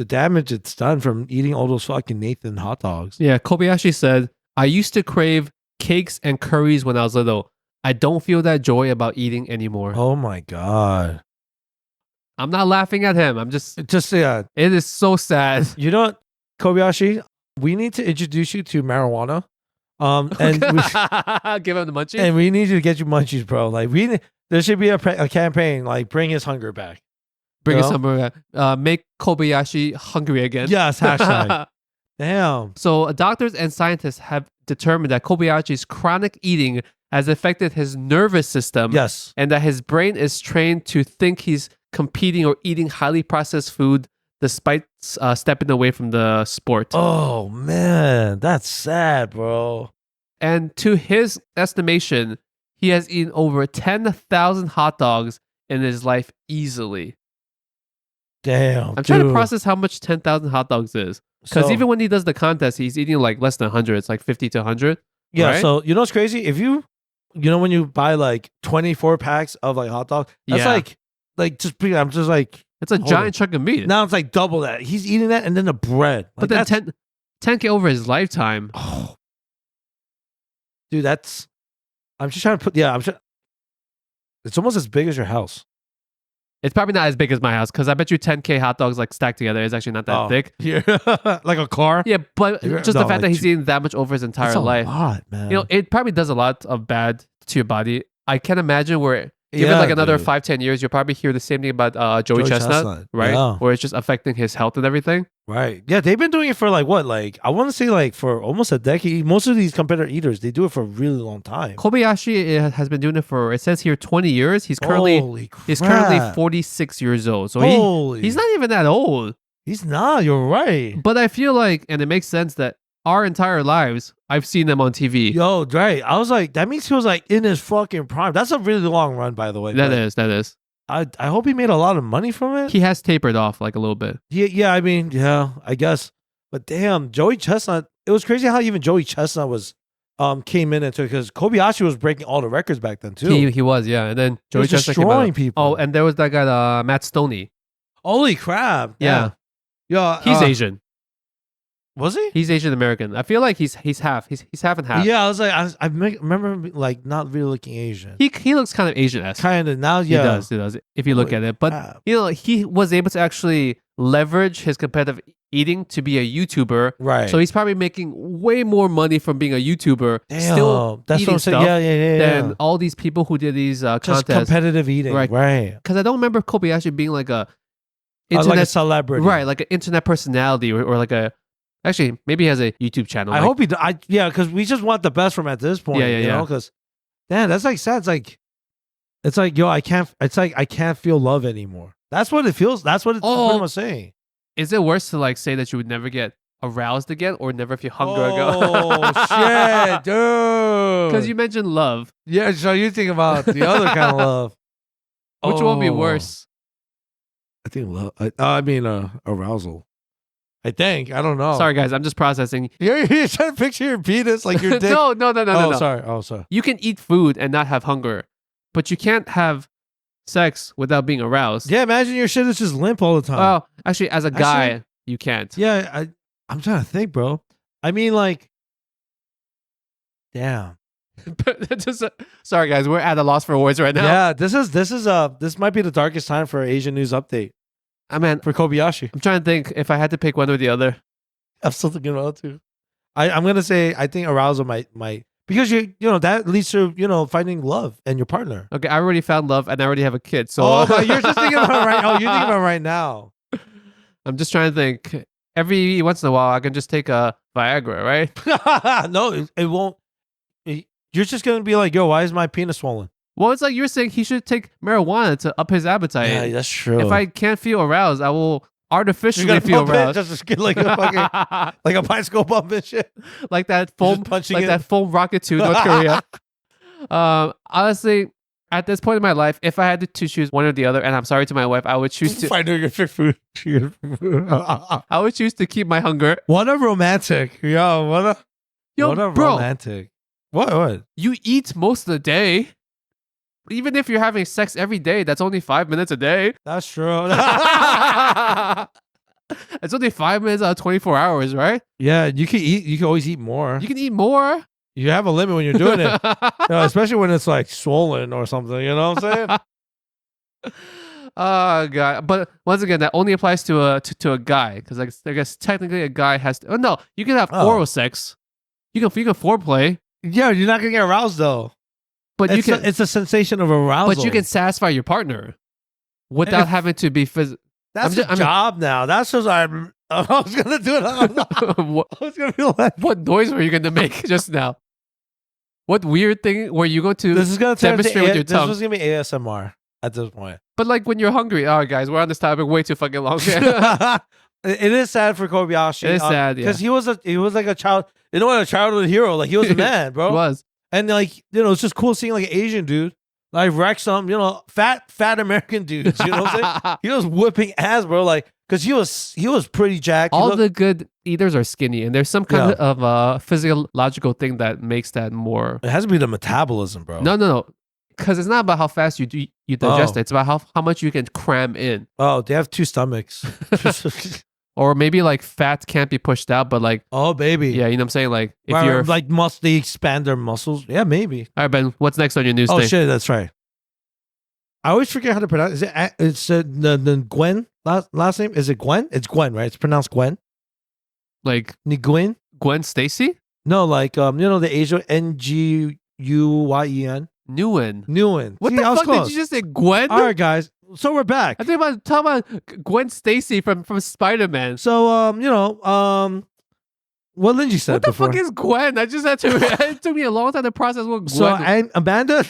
damage it's done from eating all those fucking Nathan hot dogs. Yeah. Kobayashi said, I used to crave cakes and curries when I was little. I don't feel that joy about eating anymore. Oh my God. I'm not laughing at him. I'm just yeah. It is so sad. You know what, Kobayashi? We need to introduce you to marijuana. And give him the munchies. And we need to get you munchies, bro. Like there should be a campaign like bring his hunger back. Bring his hunger back. Make Kobayashi hungry again. Yes, hashtag. Damn. So doctors and scientists have determined that Kobayashi's chronic eating has affected his nervous system. Yes. And that his brain is trained to think he's competing or eating highly processed food despite stepping away from the sport. Oh, man. That's sad, bro. And to his estimation, he has eaten over 10,000 hot dogs in his life easily. Damn. I'm trying to process how much 10,000 hot dogs is. Because even when he does the contest, he's eating like less than 100. It's like 50 to 100. Yeah. Right? So, you know what's crazy? If when you buy like 24 packs of like hot dogs, that's like just pretty, I'm just like, it's a giant chunk of meat. Now it's like double that. He's eating that and then the bread. But then 10K over his lifetime. Oh. Dude, I'm just trying to put, it's almost as big as your house. It's probably not as big as my house because I bet you 10K hot dogs like stacked together is actually not that thick. Yeah. Like a car? Yeah, but just the fact that he's eating that much over his entire life. That's a lot, man. You know, it probably does a lot of bad to your body. I can imagine where given like another 5-10 years, you'll probably hear the same thing about Joey Chestnut, right? Yeah. Where it's just affecting his health and everything. Right. Yeah, they've been doing it for like what? Like I want to say like for almost a decade. Most of these competitor eaters, they do it for a really long time. Kobayashi has been doing it for, it says here, 20 years. He's currently 46 years old. So he's not even that old. He's not. You're right. But I feel like, and it makes sense that our entire lives, I've seen them on TV. Yo, right. I was like, that means he was like in his fucking prime. That's a really long run, by the way. That is. I hope he made a lot of money from it. He has tapered off like a little bit. Yeah. I mean, yeah, I guess. But damn, Joey Chestnut. It was crazy how even Joey Chestnut was came in into it because Kobayashi was breaking all the records back then too. He was, yeah. And then Joey Chestnut destroying people. Oh, and there was that guy, Matt Stoney. Holy crap! Yeah. He's Asian. Was he? He's Asian American. I feel like he's half. He's half and half. Yeah, I was like, I remember him, like not really looking Asian. He looks kind of Asian-esque. Kind of now, yeah. He does. If you look at it, but you know, he was able to actually leverage his competitive eating to be a YouTuber. Right. So he's probably making way more money from being a YouTuber. Damn, still that's what I'm saying. Yeah. Than all these people who did these contests. Just competitive eating, right? Because I don't remember Kobayashi being like a internet, like a celebrity, right? Like an internet personality or like a. Actually, maybe he has a YouTube channel. I hope he does. Because we just want the best from him at this point. Yeah. Because, damn, that's like sad. It's like, yo, I can't feel love anymore. That's what it feels. That's what pretty much saying. Is it worse to like say that you would never get aroused again or never feel hunger again? Oh, shit, dude. Because you mentioned love. Yeah, so you think about the other kind of love. Which one would be worse? I think love. Arousal. I think. I don't know. Sorry, guys. I'm just processing. You're trying to picture your penis like your dick. No. Oh, sorry. You can eat food and not have hunger, but you can't have sex without being aroused. Yeah, imagine your shit is just limp all the time. Oh, actually, as a guy, you can't. Yeah, I'm trying to think, bro. I mean, like, damn. Sorry, guys. We're at a loss for words right now. Yeah, this might be the darkest time for Asian News Update. For Kobayashi. I'm trying to think if I had to pick one or the other. I'm still thinking about it too. I'm gonna say I think arousal might because that leads to finding love and your partner. Okay, I already found love and I already have a kid. So but you're just thinking about it right. Oh, you're thinking about it right now. I'm just trying to think. Every once in a while, I can just take a Viagra, right? No, it won't. You're just gonna be like, yo, why is my penis swollen? Well, it's like you're saying he should take marijuana to up his appetite. Yeah, that's true. If I can't feel aroused, I will artificially feel aroused. Just get like a fucking like a bicycle bump and shit. Like that foam, that foam rocket to North Korea. Honestly, at this point in my life, if I had to choose one or the other, and I'm sorry to my wife, I would choose to find your food. I would choose to keep my hunger. What a romantic, yo! What a bro, romantic. What? You eat most of the day. Even if you're having sex every day, that's only 5 minutes a day. That's true. It's only 5 minutes out of 24 hours, right? Yeah, you can eat. You can always eat more. You can eat more. You have a limit when you're doing it, especially when it's like swollen or something. You know what I'm saying? Oh god! But once again, that only applies to a guy, because I guess technically a guy has to. Oh no, you can have oral sex. You can foreplay. Yeah, you're not gonna get aroused though. But it's a sensation of arousal. But you can satisfy your partner without having to be physical. That's a job now. That's just I was gonna do it. I was gonna be like, what noise were you gonna make just now? What weird thing were you going to this is gonna demonstrate with your tongue? This was gonna be ASMR at this point. But like when you're hungry, all right, guys, we're on this topic way too fucking long. It is sad for Kobayashi. It is sad, yeah, because he was like a child. You know what? A childhood hero. Like he was a man, bro. He was. And like, it's just cool seeing like an Asian dude like wreck some, fat American dudes. You know what I'm saying? He was whipping ass, bro. Like, cause he was pretty jacked. All the good eaters are skinny, and there's some kind of physiological thing that makes that more. It has to be the metabolism, bro. No. Because it's not about how fast you digest it. It's about how much you can cram in. Oh, they have two stomachs. Or maybe like fat can't be pushed out, but like, oh baby, yeah, you know what I'm saying? Like if right, you're like they expand their muscles. Yeah, maybe. All right, Ben, what's next on your news? Oh thing? shit, that's right. I always forget how to pronounce. Is it? It's the Gwen last name. Is it Gwen? It's Gwen, right? It's pronounced Gwen. Like Nguyen? Gwen Stacy? No, like the Asia Nguyen. Nguyen. What See, the fuck close. did you just say, Gwen? All right, guys. So we're back. I think talking about Gwen Stacy from Spider-Man. So what Lingjie said. What the before. fuck is Gwen? I just had to. It took me a long time to process what Gwen. So and Amanda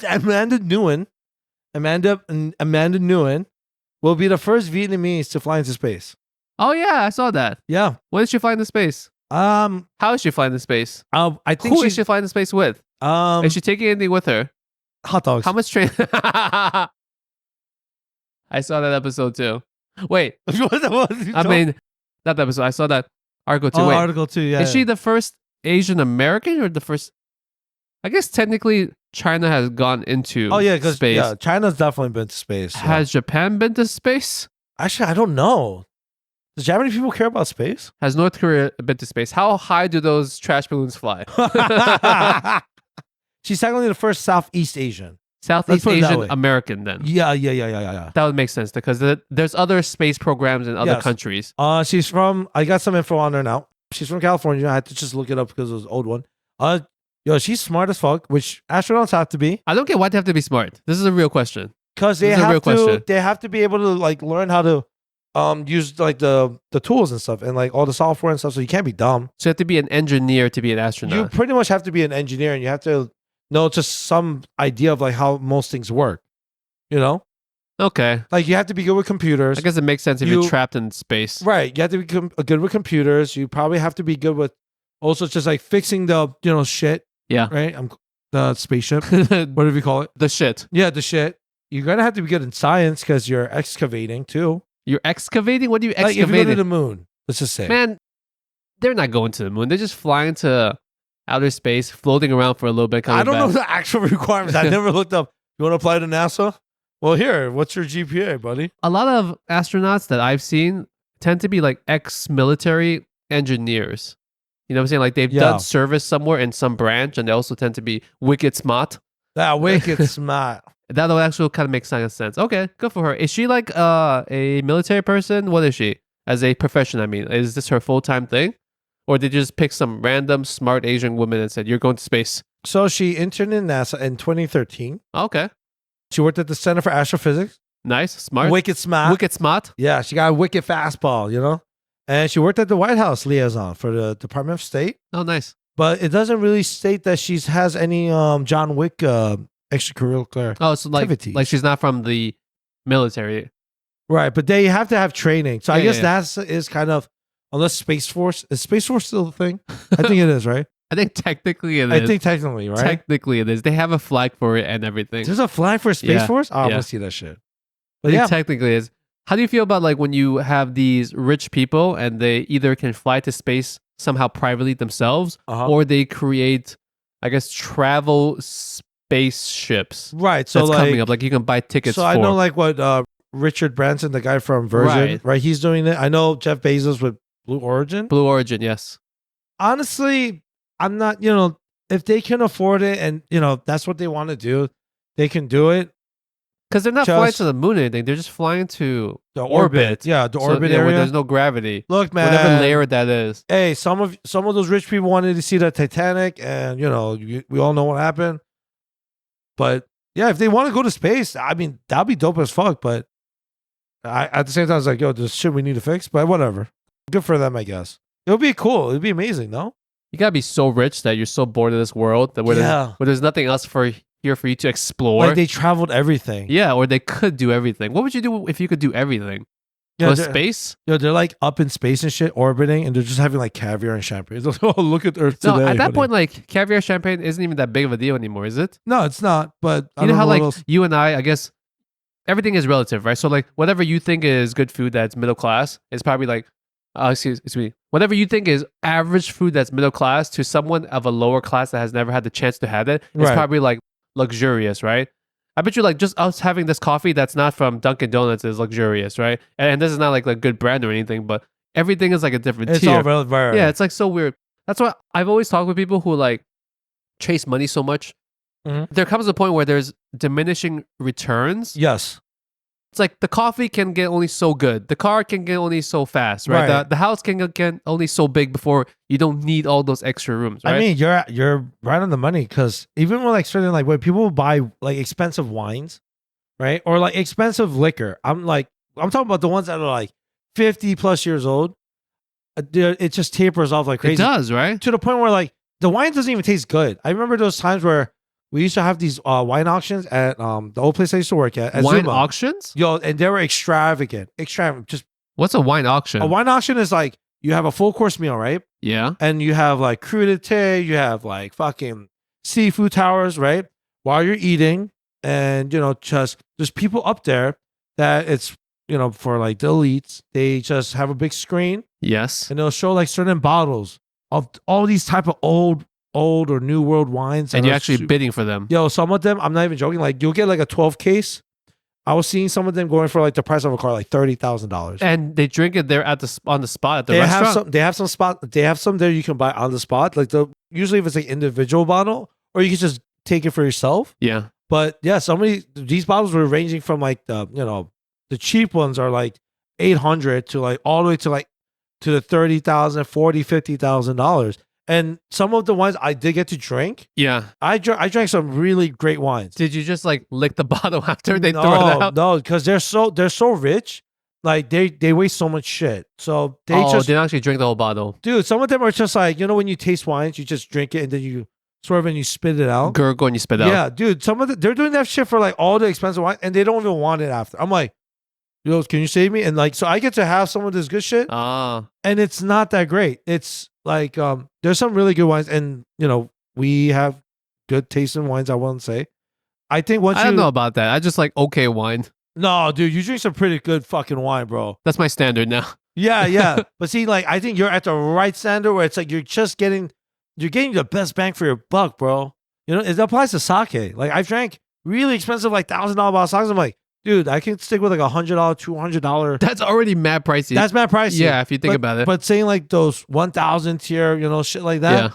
Nguyen will be the first Vietnamese to fly into space. Oh yeah, I saw that. Yeah. When did she fly into space? How is she flying into space? I think Who is she flying into space with? Is she taking anything with her? Hot dogs. How much train? I saw that episode too. Wait. I mean, not that episode. I saw that article too. Wait. Article 2, yeah. Is she the first Asian American or the first? I guess technically China has gone into space. Yeah, China's definitely been to space. Yeah. Has Japan been to space? Actually, I don't know. Does Japanese people care about space? Has North Korea been to space? How high do those trash balloons fly? She's technically the first Southeast Asian. Southeast Asian American, then. Yeah. That would make sense because there's other space programs in other countries. She's from. I got some info on her now. She's from California. I had to just look it up because it was an old one. She's smart as fuck, which astronauts have to be. I don't get why they have to be smart. This is a real question. Because they have to. They have to be able to like learn how to use like the tools and stuff and like all the software and stuff. So you can't be dumb. So you have to be an engineer to be an astronaut. You pretty much have to be an engineer, and you have to know just some idea of like how most things work. You know? Okay. Like you have to be good with computers. I guess it makes sense if you're trapped in space. Right. You have to be good with computers. You probably have to be good with also just like fixing the shit. Yeah. Right. The spaceship. Whatever you call it. The shit. Yeah, the shit. You're gonna have to be good in science because you're excavating too. You're excavating? What do you excavate? Like if you go to the moon, let's just say. Man, they're not going to the moon. They're just flying to outer space, floating around for a little bit. I don't know the actual requirements. I never looked up. You want to apply to NASA? Well, here, what's your GPA, buddy? A lot of astronauts that I've seen tend to be like ex-military engineers. You know what I'm saying? Like they've done service somewhere in some branch, and they also tend to be wicked smart. That wicked smart. That would actually kind of make sense. Okay, good for her. Is she like a military person? What is she? As a profession, I mean. Is this her full-time thing? Or did you just pick some random smart Asian woman and said, you're going to space? So she interned in NASA in 2013. Okay. She worked at the Center for Astrophysics. Nice. Smart. Wicked smart. Wicked smart. Yeah, she got a wicked fastball, you know? And she worked at the White House liaison for the Department of State. Oh, nice. But it doesn't really state that she has any John Wick extracurricular activities. Like she's not from the military. Right, but they have to have training. So I guess yeah. NASA is kind of, unless Space Force, is Space Force still a thing? I think it is, right? I think technically it is. I think technically, right? Technically it is. They have a flag for it and everything. There's a flag for Space Yeah, Force? Oh, I yeah. want to see that shit. I But think yeah, technically it is. How do you feel about like when you have these rich people and they either can fly to space somehow privately themselves or they create, I guess, travel spaceships. right. So That's like, coming up. Like you can buy tickets so for. I know like what Richard Branson, the guy from Virgin, right? He's doing it. I know Jeff Bezos with Blue Origin. Blue Origin, yes. Honestly, I'm not, if they can afford it and, that's what they want to do, they can do it. Because they're not Just- flying to the moon or anything. They're just flying to The orbit. Yeah, the orbit where area. there's no gravity. Look, man. Whatever layer that is. Hey, some of those rich people wanted to see the Titanic, and we all know what happened. But yeah, if they want to go to space, I mean, that'd be dope as fuck. But at the same time, I was like, yo, there's shit we need to fix. But whatever, good for them, I guess. It would be cool. It would be amazing, no? You gotta be so rich that you're so bored of this world that where there's nothing else here for you to explore. Like they traveled everything. Yeah, or they could do everything. What would you do if you could do everything? Yeah, Go to they're- space? They're like up in space and shit, orbiting, and they're just having like caviar and champagne. It's like, oh, look at Earth today. No, at that honey. point, like caviar champagne isn't even that big of a deal anymore, is it? No, it's not. But I You know don't how what like else- you and I guess everything is relative, right? So like whatever you think is good food that's middle class is probably like excuse me. Whatever you think is average food that's middle class to someone of a lower class that has never had the chance to have it, it's Right. probably like luxurious, right? I bet you like just us having this coffee that's not from Dunkin' Donuts is luxurious, right? And this is not like a good brand or anything, but everything is like a different it's tier. all relevant. Right. Yeah, it's like so weird. That's why I've always talked with people who like chase money so much. Mhm. There comes a point where there's diminishing returns. Yes. It's like the coffee can get only so good. The car can get only so fast, right? Right. The house can get only so big before you don't need all those extra rooms, right? I mean, you're right on the money because even when like certain like when people buy like expensive wines, right, or like expensive liquor, I'm talking about the ones that are like 50 plus years old. It just tapers off like it crazy does, right? to the point where like the wine doesn't even taste good. I remember those times where we used to have these wine auctions at the old place I used to work at Wine Zuma. auctions? Yo, and they were extravagant. Just What's a wine auction? a wine auction is like you have a full course meal, right? Yeah. And you have like crudité, you have like fucking seafood towers, right? While you're eating, and just there's people up there that it's for like the elites. They just have a big screen Yes. and they'll show like certain bottles of all these type of old or new world wines. And you're are actually bidding for them. yo, some of them, I'm not even joking. Like you'll get like a 12 case. I was seeing some of them going for like the price of a car, like $30,000. And they drink it there on the spot at the They restaurant. have some there you can buy on the spot. Like usually if it's like individual bottle, or you can just take it for yourself. Yeah. But yeah, these bottles were ranging from like the cheap ones are like 800 to like all the way to like to the $30,000, $40,000, $50,000. And some of the wines I did get to drink, Yeah. I drank some really great wines. Did you just like lick the bottle after they throw it out? No, because they're so rich. Like they waste so much shit. So they They didn't actually drink the whole bottle. dude, some of them are just like, when you taste wines, you just drink it and then you swerve and you spit it out. Gurgle and you spit out. Yeah, dude, they're doing that shit for like all the expensive wine and they don't even want it after. I'm like, yo, can you save me? And like, so I get to have some of this good shit Ah. and it's not that great. It's like, there's some really good wines and, we have good tasting wines, I won't say. I think once I don't know about that. I just like okay wine. No, dude, you drink some pretty good fucking wine, bro. That's my standard now. Yeah. But see, like, I think you're at the right standard where it's like you're getting the best bang for your buck, bro. It applies to sake. Like, I've drank really expensive, like $1,000 bottles of sake. I'm like, dude, I can stick with like $100, $200. That's already mad pricey. That's mad pricey. Yeah, if you think about it. But saying like those 1,000 tier, shit like that. Yeah.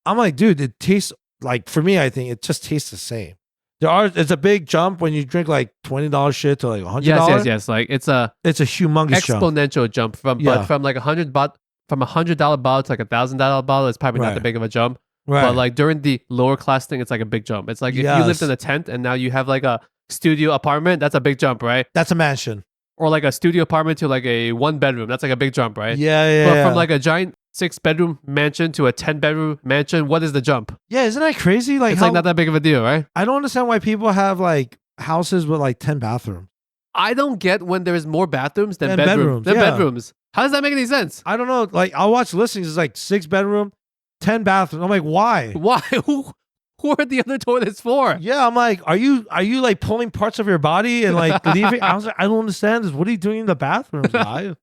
I'm like, dude, it tastes like, for me, I think it just tastes the same. It's a big jump when you drink like $20 shit to like $100. Yes. Like it's a It's a humongous jump. exponential jump from Yeah. but from like $100 bottle to like $1,000 bottle, it's probably not Right. that big of a jump. Right. But like during the lower class thing, it's like a big jump. It's like if you lived in a tent and now you have like a studio apartment, that's a big jump, right? That's a mansion. Or like a studio apartment to like a 1-bedroom, that's like a big jump, right? Yeah. But from like a giant 6-bedroom mansion to a 10-bedroom mansion, what is the jump? Yeah, isn't that crazy? Like, It's like not that big of a deal, right? I don't understand why people have like houses with like 10 bathrooms. I don't get when there's more bathrooms than And bedrooms. bedrooms, yeah. Bedrooms. How does that make any sense? I don't know. Like, I'll watch listings. It's like 6-bedroom, 10 bathrooms. I'm like, why? Why? Who are the other toilets for? Yeah, I'm like, are you like pulling parts of your body and like leaving? I was like, I don't understand this. What are you doing in the bathrooms, guys?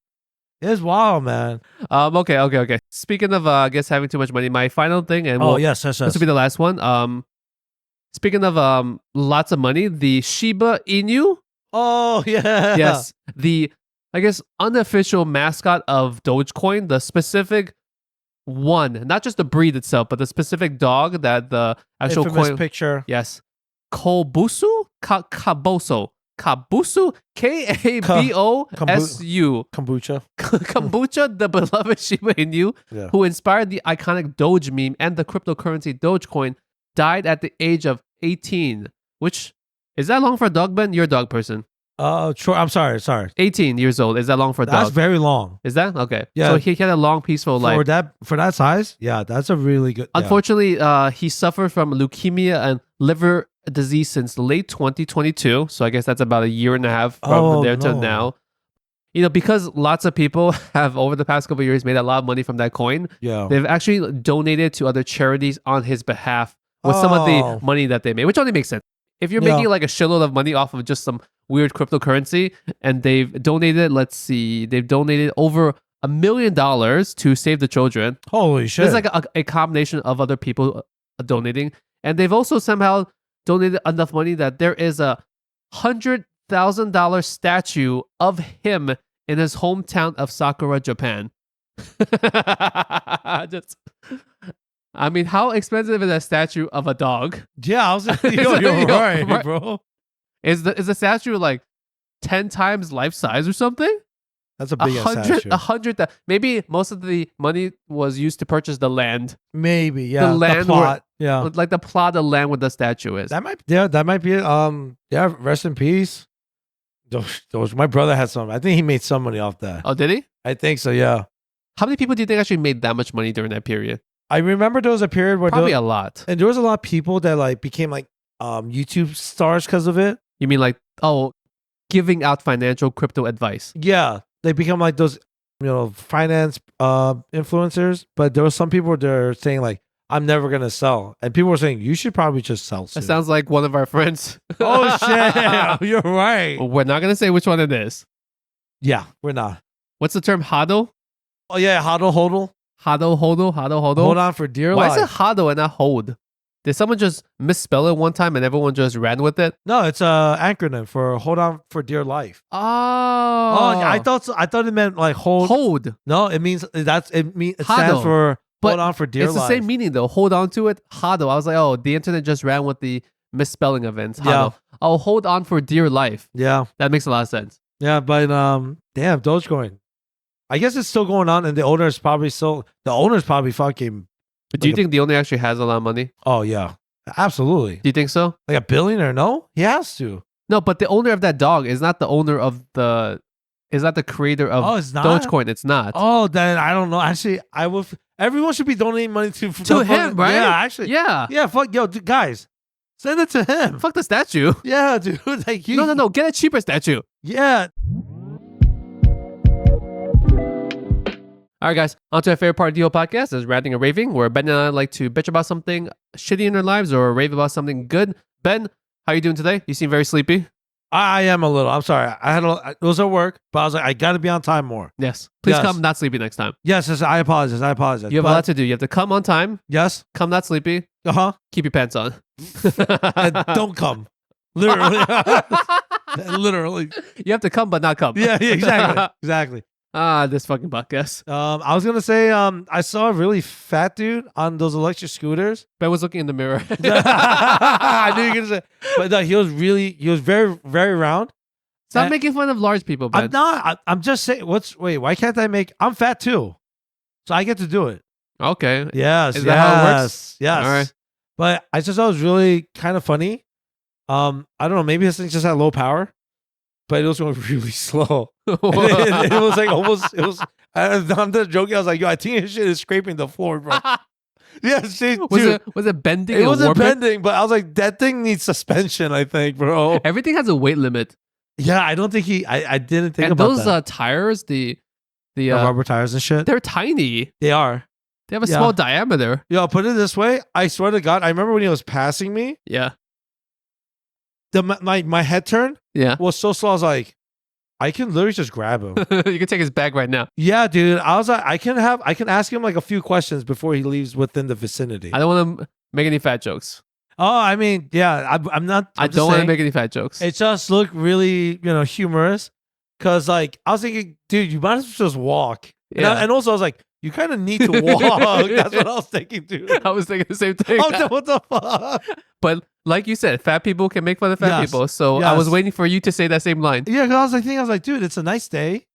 It's wild, man. Okay. Speaking of, I guess having too much money, my final thing, and Yes. this will be the last one. Speaking of lots of money, the Shiba Inu. Oh yeah. Yes, the I guess unofficial mascot of Dogecoin, the specific one, not just the breed itself, but the specific dog that the actual Infamous coin. picture. Yes, Kobusu, Kaboso, Kabusu, Kabosu, Kombucha. Kombucha, the beloved Shiba Inu, Yeah. who inspired the iconic Doge meme and the cryptocurrency Dogecoin, died at the age of 18. Which is that long for a dog, Ben? You're a dog person. Sure. I'm sorry. 18 years old. Is that long for a dog? That's very long. Is that okay? Yeah. So he had a long, peaceful life. For that size, yeah, that's a really good. Yeah. Unfortunately, he suffered from leukemia and liver disease since late 2022. So I guess that's about a year and a half from there to now. You know, because lots of people have over the past couple of years made a lot of money from that coin. Yeah. They've actually donated to other charities on his behalf with some of the money that they made, which only makes sense. If you're making like a shitload of money off of just some weird cryptocurrency, and they've donated, they've donated over $1 million to save the children. Holy shit. It's like a combination of other people donating. And they've also somehow donated enough money that there is a $100,000 statue of him in his hometown of Sakura, Japan. I mean, how expensive is a statue of a dog? Yeah, I was like, you're right, bro. Is the statue like 10 times life size or something? That's a big statue. 100. Maybe most of the money was used to purchase the land. Maybe, yeah. The land plot. Yeah. Like the plot of land where the statue is. That might be it. Yeah, rest in peace. Those my brother had some. I think he made some money off that. Oh, did he? I think so, yeah. How many people do you think actually made that much money during that period? I remember there was a period where probably a lot. And there was a lot of people that like became like YouTube stars because of it. You mean like, giving out financial crypto advice? Yeah. They become like those, finance influencers. But there was some people that are saying like, I'm never going to sell. And people were saying, you should probably just sell soon. It sounds like one of our friends. Oh, shit. You're right. We're not going to say which one it is. Yeah, we're not. What's the term? Hodl? Oh, yeah. Hodl. Hodl. Hold on for dear life. Why is it hodl and not hold? Did someone just misspell it one time and everyone just ran with it? No, it's a acronym for hold on for dear life. Oh, I thought it meant like hold. No, it means it stands for hold on for dear life. It's the same meaning though. Hold on to it. Hodl. I was like, the internet just ran with the misspelling of it. Yeah. Oh, hold on for dear life. Yeah. That makes a lot of sense. Yeah, but damn, Dogecoin. I guess it's still going on, and the owner's probably fucking. Do you think the owner actually has a lot of money? Oh yeah, absolutely. Do you think so? Like a billionaire? No, he has to. No, but the owner of that dog is not the owner of is not the creator of it's not? Dogecoin. It's not. Oh, then I don't know. Actually, I will. Everyone should be donating money to him, right? Yeah, actually. Yeah. Fuck, guys, send it to him. Fuck the statue. Yeah, dude. Like No. Get a cheaper statue. Yeah. All right, guys, on to our favorite part of the whole podcast is ranting and raving, where Ben and I like to bitch about something shitty in our lives or rave about something good. Ben, how you doing today? You seem very sleepy. I am a little. I'm sorry. It was at work, but I was like, I got to be on time more. Yes. Please come not sleepy next time. Yes, I apologize. You have a lot to do. You have to come on time. Yes. Come not sleepy. Uh-huh. Keep your pants on. And don't come. Literally. Literally. You have to come, but not come. Yeah, exactly. This fucking podcast. I was gonna say, I saw a really fat dude on those electric scooters. Ben was looking in the mirror. I knew you were gonna say, but no, he was very, very round. Stop making fun of large people, Ben. I'm not. I'm just saying. Why can't I make? I'm fat too, so I get to do it. Okay. Yes. Is that how it works? Yes. All right. But I just thought it was really kind of funny. I don't know. Maybe this thing just had low power, but it was going really slow. And it was like almost. It was. I'm not joking. I was like, yo, I think this shit is scraping the floor, bro. Yeah, was it bending? It wasn't warping? bending, but I was like, that thing needs suspension, I think, bro. Everything has a weight limit. Yeah, I don't think I didn't think And about those that. Tires, the Rubber tires and shit. they're tiny. They are. They have a small diameter. Yo, put it this way. I swear to God, I remember when he was passing me, Yeah. my head turn Yeah. was so slow. I was like, I can literally just grab him. You can take his bag right now. Yeah, dude. I was like, I can ask him like a few questions before he leaves within the vicinity. I don't want to make any fat jokes. Oh, I mean, yeah, I'm not. I don't want to make any fat jokes. It just looked really, humorous. Cause like I was thinking, dude, you might as well just walk. Yeah. And also I was like, you kind of need to walk. That's what I was thinking, dude. I was thinking the same thing. What the fuck? But like you said, fat people can make fun of fat Yes. people. So I was Yes. waiting for you to say that same line. Yeah, cause I was like, dude, it's a nice day.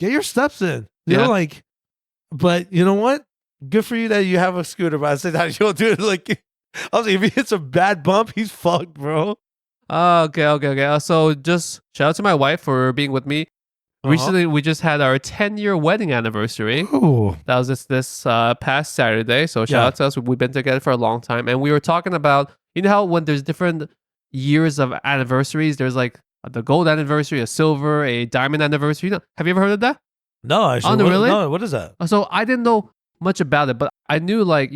Get your steps in. You Yeah. know, like, but you know what? Good for you that you have a scooter. But I said that you'll do it. Like, I was like, if he hits a bad bump, he's fucked, bro. Okay. So just shout out to my wife for being with me. Recently, we just had our 10-year wedding anniversary. Ooh. That was this past Saturday. So shout out to us. We've been together for a long time. And we were talking about, you know how when there's different years of anniversaries, there's like the gold anniversary, a silver, a diamond anniversary. Have you ever heard of that? No, actually. Oh, no, really? No, what is that? So I didn't know much about it, but I knew let's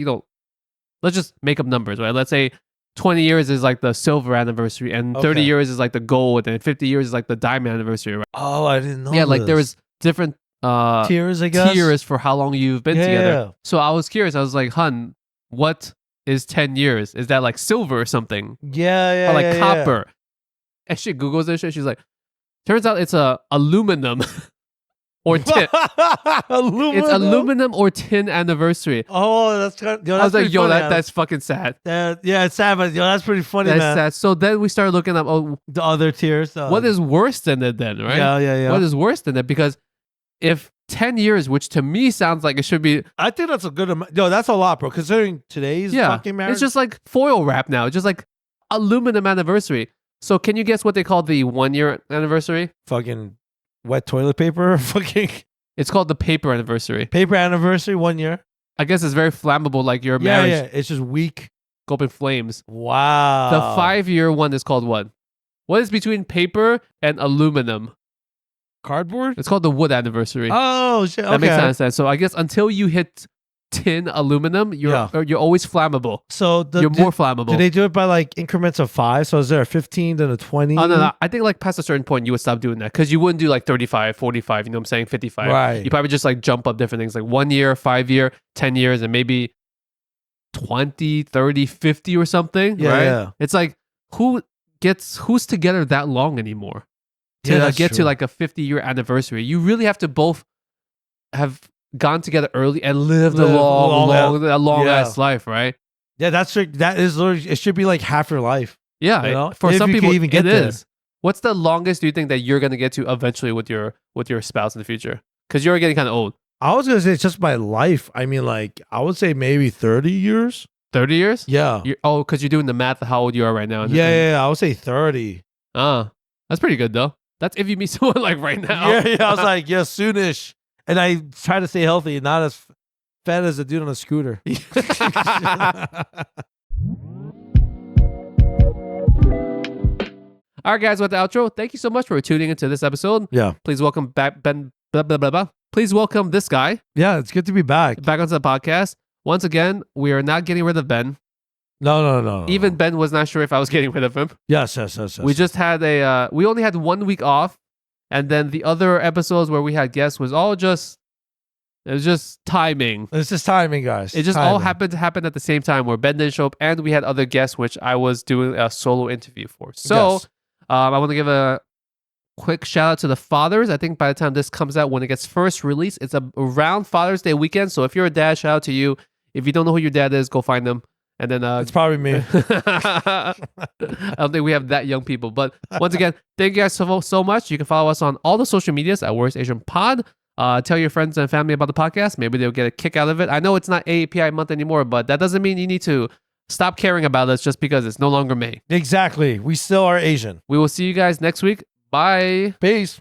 just make up numbers, right? Let's say 20 years is like the silver anniversary and 30 Okay. years is like the gold and 50 years is like the diamond anniversary, right? Oh, I didn't know. Yeah, like there was different tiers, I guess. tiers for how long you've been together. Yeah. So I was curious. I was like, hun, what is 10 years? Is that like silver or something? Yeah. Or like copper? And she Googles this shit. She's like, turns out it's aluminum or tin. Aluminum. It's aluminum or tin anniversary. Oh, that's kind of. I was like, yo, that's fucking sad. Yeah, it's sad, but that's pretty funny, That's man. sad. So then we started looking up, The other tiers. what is worse than it then, right? Yeah. What is worse than it? Because if 10 years, which to me sounds like it should be, I think that's a good amount. Yo, that's a lot, bro. Considering today's fucking marriage. it's just like foil wrap now. It's just like aluminum anniversary. So can you guess what they call the 1-year anniversary? fucking wet toilet paper. Fucking It's called the paper anniversary. paper anniversary 1 year. I guess it's very flammable, like your marriage Yeah. It's just weak. go up in flames. Wow. The 5-year one is called what? What is between paper and aluminum? cardboard. It's called the wood anniversary. Oh shit. That makes sense. So I guess until you hit tin aluminum, you're always flammable. So You're more flammable. do they do it by like increments of 5? So is there a 15 then a 20? Oh, no. I think like past a certain point, you would stop doing that because you wouldn't do like 35, 45, you know what I'm saying? 55. Right. You probably just like jump up different things like 1 year, 5 year, 10 years, and maybe 20, 30, 50 or something. Yeah, right? yeah. It's like who's together that long anymore to Yeah, that's get true. to like a 50-year anniversary? You really have to both have gone together early and lived a long ass life, right? Yeah, that is literally, it should be like half your life. Yeah, You know? for If some you can people, even get it there. is. What's the longest do you think that you're gonna get to eventually with your spouse in the future? Because you're getting kind of old. I was gonna say it's just my life. I mean, like I would say maybe 30 years. 30 years? Yeah. Because you're doing the math of how old you are right now. Yeah. I would say 30. That's pretty good though. That's if you meet someone like right now. Yeah. I was like, yeah, soonish. And I try to stay healthy, not as fat as a dude on a scooter. All right, guys, with the outro, thank you so much for tuning into this episode. Yeah. Please welcome back Ben. Blah, blah, blah, blah. Please welcome this guy Yeah, it's good to be back. back onto the podcast. Once again, we are not getting rid of Ben. No. Even Ben was not sure if I was getting rid of him. Yes. We just had we only had 1 week off, and then the other episodes where we had guests was all just, it was just timing. It's just timing, guys. It just Timing. all happened to happen at the same time where Ben didn't show up, and we had other guests which I was doing a solo interview for. So Yes. I want to give a quick shout out to the fathers. I think by the time this comes out, when it gets first released, it's around Father's Day weekend. So if you're a dad, shout out to you. If you don't know who your dad is, go find them. And then It's probably me. I don't think we have that young people. But once again, thank you guys so much. You can follow us on all the social medias at Worst Asian Pod. Tell your friends and family about the podcast. Maybe they'll get a kick out of it. I know it's not AAPI month anymore, but that doesn't mean you need to stop caring about us just because it's no longer May. Exactly. We still are Asian. We will see you guys next week. Bye. Peace.